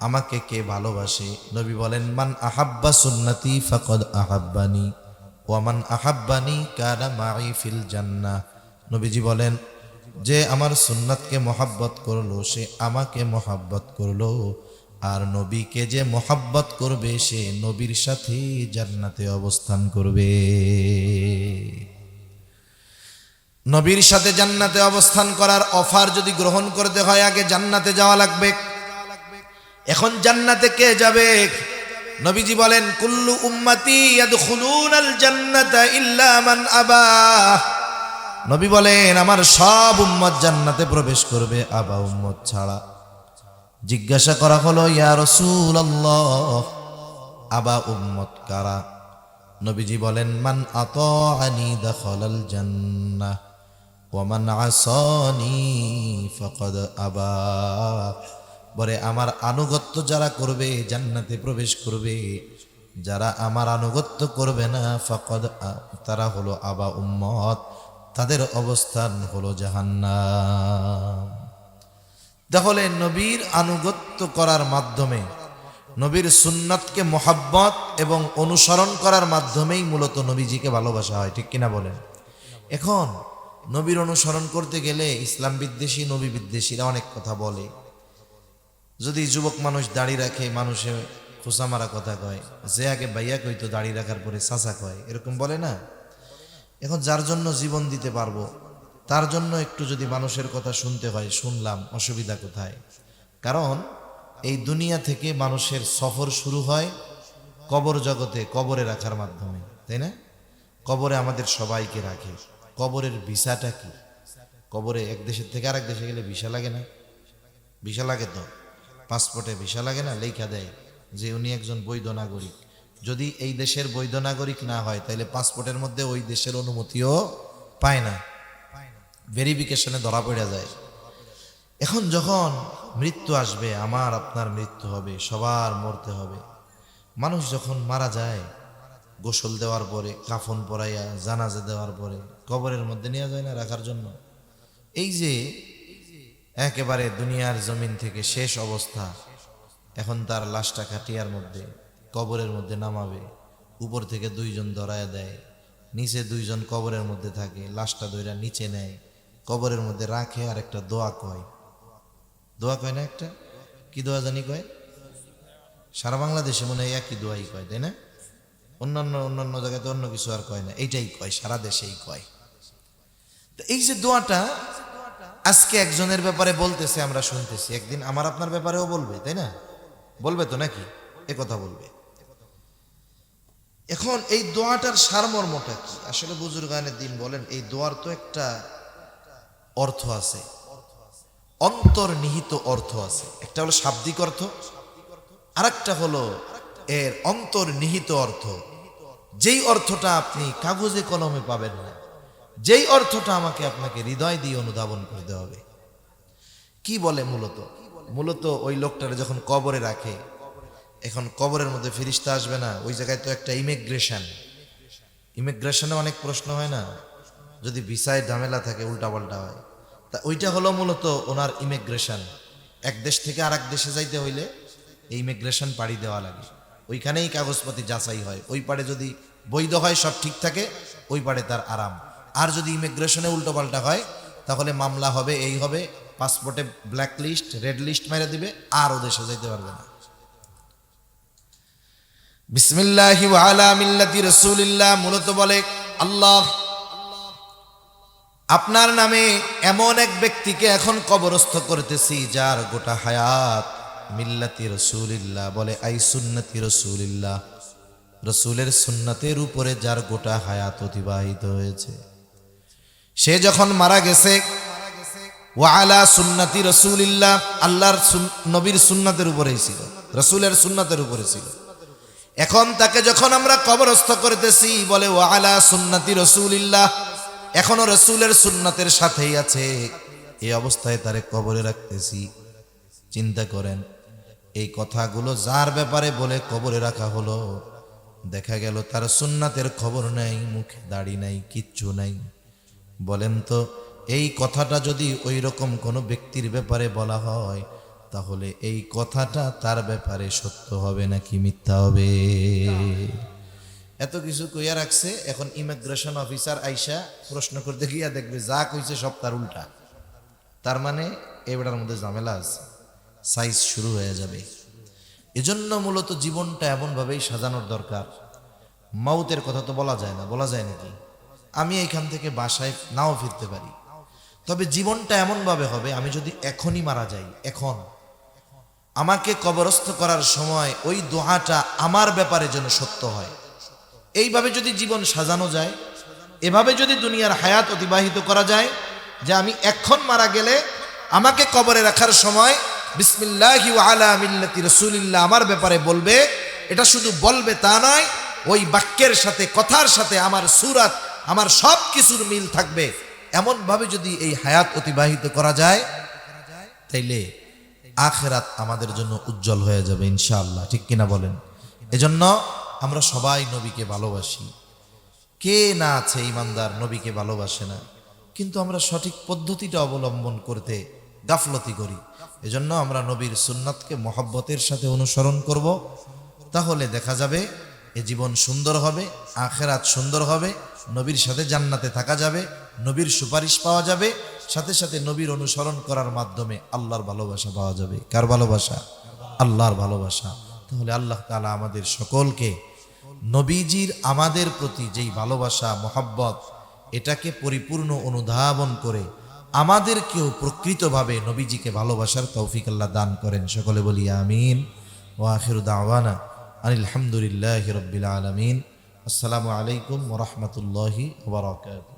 আমাকে কে ভালোবাসে? নবী বলেন, মান আহাব্বা সুন্নতি ফাকাদ আহাব্বানি ওয়া মান আহাব্বানি কানা মাই ফিল জান্নাহ। নবীজি বলেন, যে আমার সুন্নাতকে মহাব্বত করলো সে আমাকে মহাব্বত করলো, আর নবীকে যে মহাব্বত করবে সে নবীর সাথে জান্নাতে অবস্থান করবে। নবীর সাথে জান্নাতে অবস্থান করার অফার যদি গ্রহণ করতে হয়, আগে জান্নাতে যাওয়া লাগবে। এখন জান্নাতে কে যাবে? নবীজি বলেন, কুল্লু উম্মতি ইয়াদখুলুনাল জান্নাতা ইল্লা মান আবা। নবী বলেন, আমার সব উম্মত জান্নাতে প্রবেশ করবে, আবা উম্মত ছাড়া। জিজ্ঞাসা করা হলো, ইয়া রাসূলুল্লাহ, আবা উম্মত কারা? নবীজি বলেন, মান আতাআনি দাখালাল জান্নাহ ওয়া মান আসানি ফাকাদ আবা। বলে, আমার আনুগত্য যারা করবে জান্নাতে প্রবেশ করবে, যারা আমার আনুগত্য করবে না ফাকাদ, তারা হলো আবা উম্মত, তাদের অবস্থান হলো জাহান্নাম। তাহলে নবীর আনুগত্য করার মাধ্যমে, নবীর সুন্নাতকে মোহাব্বত এবং অনুসরণ করার মাধ্যমেই মূলত নবীজিকে ভালোবাসা হয়, ঠিক কিনা বলেন? এখন নবীর অনুসরণ করতে গেলে ইসলাম বিদ্বেষী নবী বিদ্বেষীরা অনেক কথা বলে। যদি যুবক মানুষ দাড়ি রাখে, মানুষে খোসা মারা কথা কয়, যে আগে বাইয়া কইতো দাড়ি রাখার পরে চাচা কয়, এরকম বলে না? এখন যার জন্য জীবন দিতে পারবো তার জন্য একটু যদি মানুষের কথা শুনতে হয়, শুনলাম, অসুবিধা কোথায়? কারণ এই দুনিয়া থেকে মানুষের সফর শুরু হয় কবর জগতে, কবরে রাখার মাধ্যমে, তাই না? কবরে আমাদের সবাইকে রাখে। কবরের ভিসাটা কি? কবরে এক দেশের থেকে আরেক দেশে গেলে ভিসা লাগে না? ভিসা লাগে তো, পাসপোর্টে ভিসা লাগে না? লেখা দেয় যে উনি একজন বৈধ নাগরিক। যদি এই দেশের বৈধ নাগরিক না হয় তাহলে পাসপোর্টের মধ্যে ওই দেশের অনুমতিও পায় না, ভেরিফিকেশনে ধরা পড়ে যায়। এখন যখন মৃত্যু আসবে, আমার আপনার মৃত্যু হবে, সবার মরতে হবে। মানুষ যখন মারা যায়, গোসল দেওয়ার পরে, কাফন পরাইয়া, জানাজা দেওয়ার পরে কবরের মধ্যে নেওয়া যায় না রাখার জন্য? এই যে একেবারে দুনিয়ার জমিন থেকে শেষ অবস্থা, এখন তার লাশটা খাটিয়ার মধ্যে, কবরের মধ্যে নামাবে, উপর থেকে দুইজন ধরায়া দেয়, নিচে দুইজন কবরের মধ্যে থাকে, লাশটা ধইরা নিচে নেয়, কবরের মধ্যে রাখে, আর একটা দোয়া কয়। দোয়া কয় না একটা? কি দোয়া জানি কয়? সারা বাংলাদেশে মনে হয় একই দোয়াই কয়, তাই না? অন্যান্য জায়গায় তো অন্য কিছু আর কয় না, এইটাই কয়, সারা দেশেই কয়। তো এই যে দোয়াটা আজকে একজনের ব্যাপারে বলতেছে, আমরা শুনতেছি, একদিন আমার আপনার ব্যাপারেও বলবে, তাই না? বলবে তো নাকি? এ কথা বলবে। এখন এই দোয়াটার সারমর্মটা কি? আসলে বুজুর্গানের দিন বলেন, এই দোয়ার তো একটা অর্থ আছে, অন্তর্নিহিত অর্থ আছে। একটা হলো শাব্দিক অর্থ, আরেকটা হলো এর অন্তর্নিহিত অর্থ, যেই অর্থটা আপনি কাগজে কলমে পাবেন না, যেই অর্থটা আমাকে আপনাকে হৃদয় দিয়ে অনুধাবন করতে হবে। কি বলে মূলত ওই লোকটারে যখন কবরে রাখে, এখন কবরের মধ্যে ফেরেশতা আসবে না, ওই জায়গায় তো একটা ইমিগ্রেশনে অনেক প্রশ্ন হয় না? যদি ভিসায় ঝামেলা থাকে, উল্টাপাল্টা হয়, তা ওইটা হলো মূলত ওনার ইমিগ্রেশন। এক দেশ থেকে আরেক দেশে যাইতে হইলে এই ইমিগ্রেশন পাড়ি দেওয়া লাগে, ওইখানেই কাগজপাতি যাচাই হয়। ওই পারে যদি বৈধ হয়, সব ঠিক থাকে, ওই পারে তার আরাম। আর যদি ইমিগ্রেশনে উল্টোপাল্টা হয় তাহলে মামলা হবে, এই হবে, পাসপোর্টে ব্ল্যাক লিস্ট, রেড লিস্ট মেরে দিবে, আর ও দেশে যাইতে পারবে না। বিসমিল্লাহি ওয়া আলা মিল্লাতি রাসূলিল্লাহ মূলত বলে, আল্লাহ আপনার নামে এমন এক ব্যক্তিকে এখন কবরস্থ করতেছি যার গোটা হায়াত মিল্লাতি রাসূলিল্লাহ, বলে আই সুন্নতি রাসূলিল্লাহ, রাসূলের সুন্নাতের উপরে যার গোটা হায়াত অতিবাহিত হয়েছে। সে যখন মারা গেছে, ওয়া আলা সুন্নতি রাসূলিল্লাহ, আল্লাহর নবীর সুন্নাতের উপরেই ছিল, রাসূলের সুন্নাতের উপরে ছিল। এখন তাকে যখন আমরা কবরস্থ করতেছি, বলে ওয়া আলা সুন্নতি রাসূলিল্লাহ, এখনো রাসূলের সুন্নাতের সাথেই আছে, এই অবস্থায় তারে কবরে রাখতেছি। চিন্তা করেন, এই কথাগুলো যার ব্যাপারে বলে কবরে রাখা হলো, দেখা গেল তার সুন্নাতের খবর নাই, মুখে দাড়ি নাই, কিচ্ছু নাই। বলেন তো, এই কথাটা যদি ওই রকম কোনো ব্যক্তির ব্যাপারে বলা হয়, তাহলে এই কথাটা তার ব্যাপারে সত্য হবে নাকি মিথ্যা হবে? এত কিছু কইয়া রাখছে, এখন ইমিগ্রেশন অফিসার আইসা প্রশ্ন করতে গিয়া দেখবে যা কইছে সব তার উল্টা। তার মানে এবারের মধ্যে ঝামেলা আছে, সাইজ শুরু হয়ে যাবে। এজন্য মূলত জীবনটা এমনভাবেই সাজানোর দরকার। মাউতের কথা তো বলা যায় না, বলা যায় নাকি? আমি এইখান থেকে বাসায় নাও ফিরতে পারি, তবে জীবনটা এমনভাবে হবে, আমি যদি এখনই মারা যাই, এখন আমাকে কবরস্থ করার সময় ওই দোয়াটা আমার ব্যাপারে যেন সত্য হয়। এইভাবে যদি জীবন সাজানো যায়, এভাবে যদি দুনিয়ার হায়াত অতিবাহিত করা যায়, যে আমি এখন মারা গেলে আমাকে কবরে রাখার সময় বিসমিল্লাহি ওয়া আলা মিল্লাতি রাসূলিল্লাহ আমার ব্যাপারে বলবে, এটা শুধু বলবে তা নয়, ওই বাক্যের সাথে, কথার সাথে আমার সূরাত, আমার সব কিছুর মিল থাকবে। এমনভাবে যদি এই হায়াত অতিবাহিত করা যায়, তাইলে আখিরাত আমাদের জন্য উজ্জ্বল হয়ে যাবে ইনশাআল্লাহ, ঠিক কিনা বলেন? এজন্য আমরা সবাই নবীকে ভালোবাসি। কে না আছে ইমানদার নবীকে ভালোবাসে না? কিন্তু আমরা সঠিক পদ্ধতিটা অবলম্বন করতে গাফলতি করি। এজন্য আমরা নবীর সুন্নাতকে মহব্বতের সাথে অনুসরণ করব, তাহলে দেখা যাবে এ জীবন সুন্দর হবে, আখেরাত সুন্দর হবে, নবীর সাথে জান্নাতে থাকা যাবে, নবীর সুপারিশ পাওয়া যাবে, সাথে সাথে নবীর অনুসরণ করার মাধ্যমে আল্লাহর ভালোবাসা পাওয়া যাবে। কার ভালোবাসা? আল্লাহর ভালোবাসা। তাহলে আল্লাহ তাআলা আমাদের সকলকে নবীজির আমাদের প্রতি যেই ভালোবাসা মহব্বত, এটাকে পরিপূর্ণ অনুধাবন করে আমাদেরকেও প্রকৃতভাবে নবীজিকে ভালোবাসার তৌফিক আল্লাহ দান করেন। সকলে বলি আমিন। ওয়া আখিরু দাওয়ানা আনিল হামদুলিল্লাহি রাব্বিল আলামিন। আসসালামু আলাইকুম ওয়া রাহমাতুল্লাহি ওয়া বারাকাতুহু।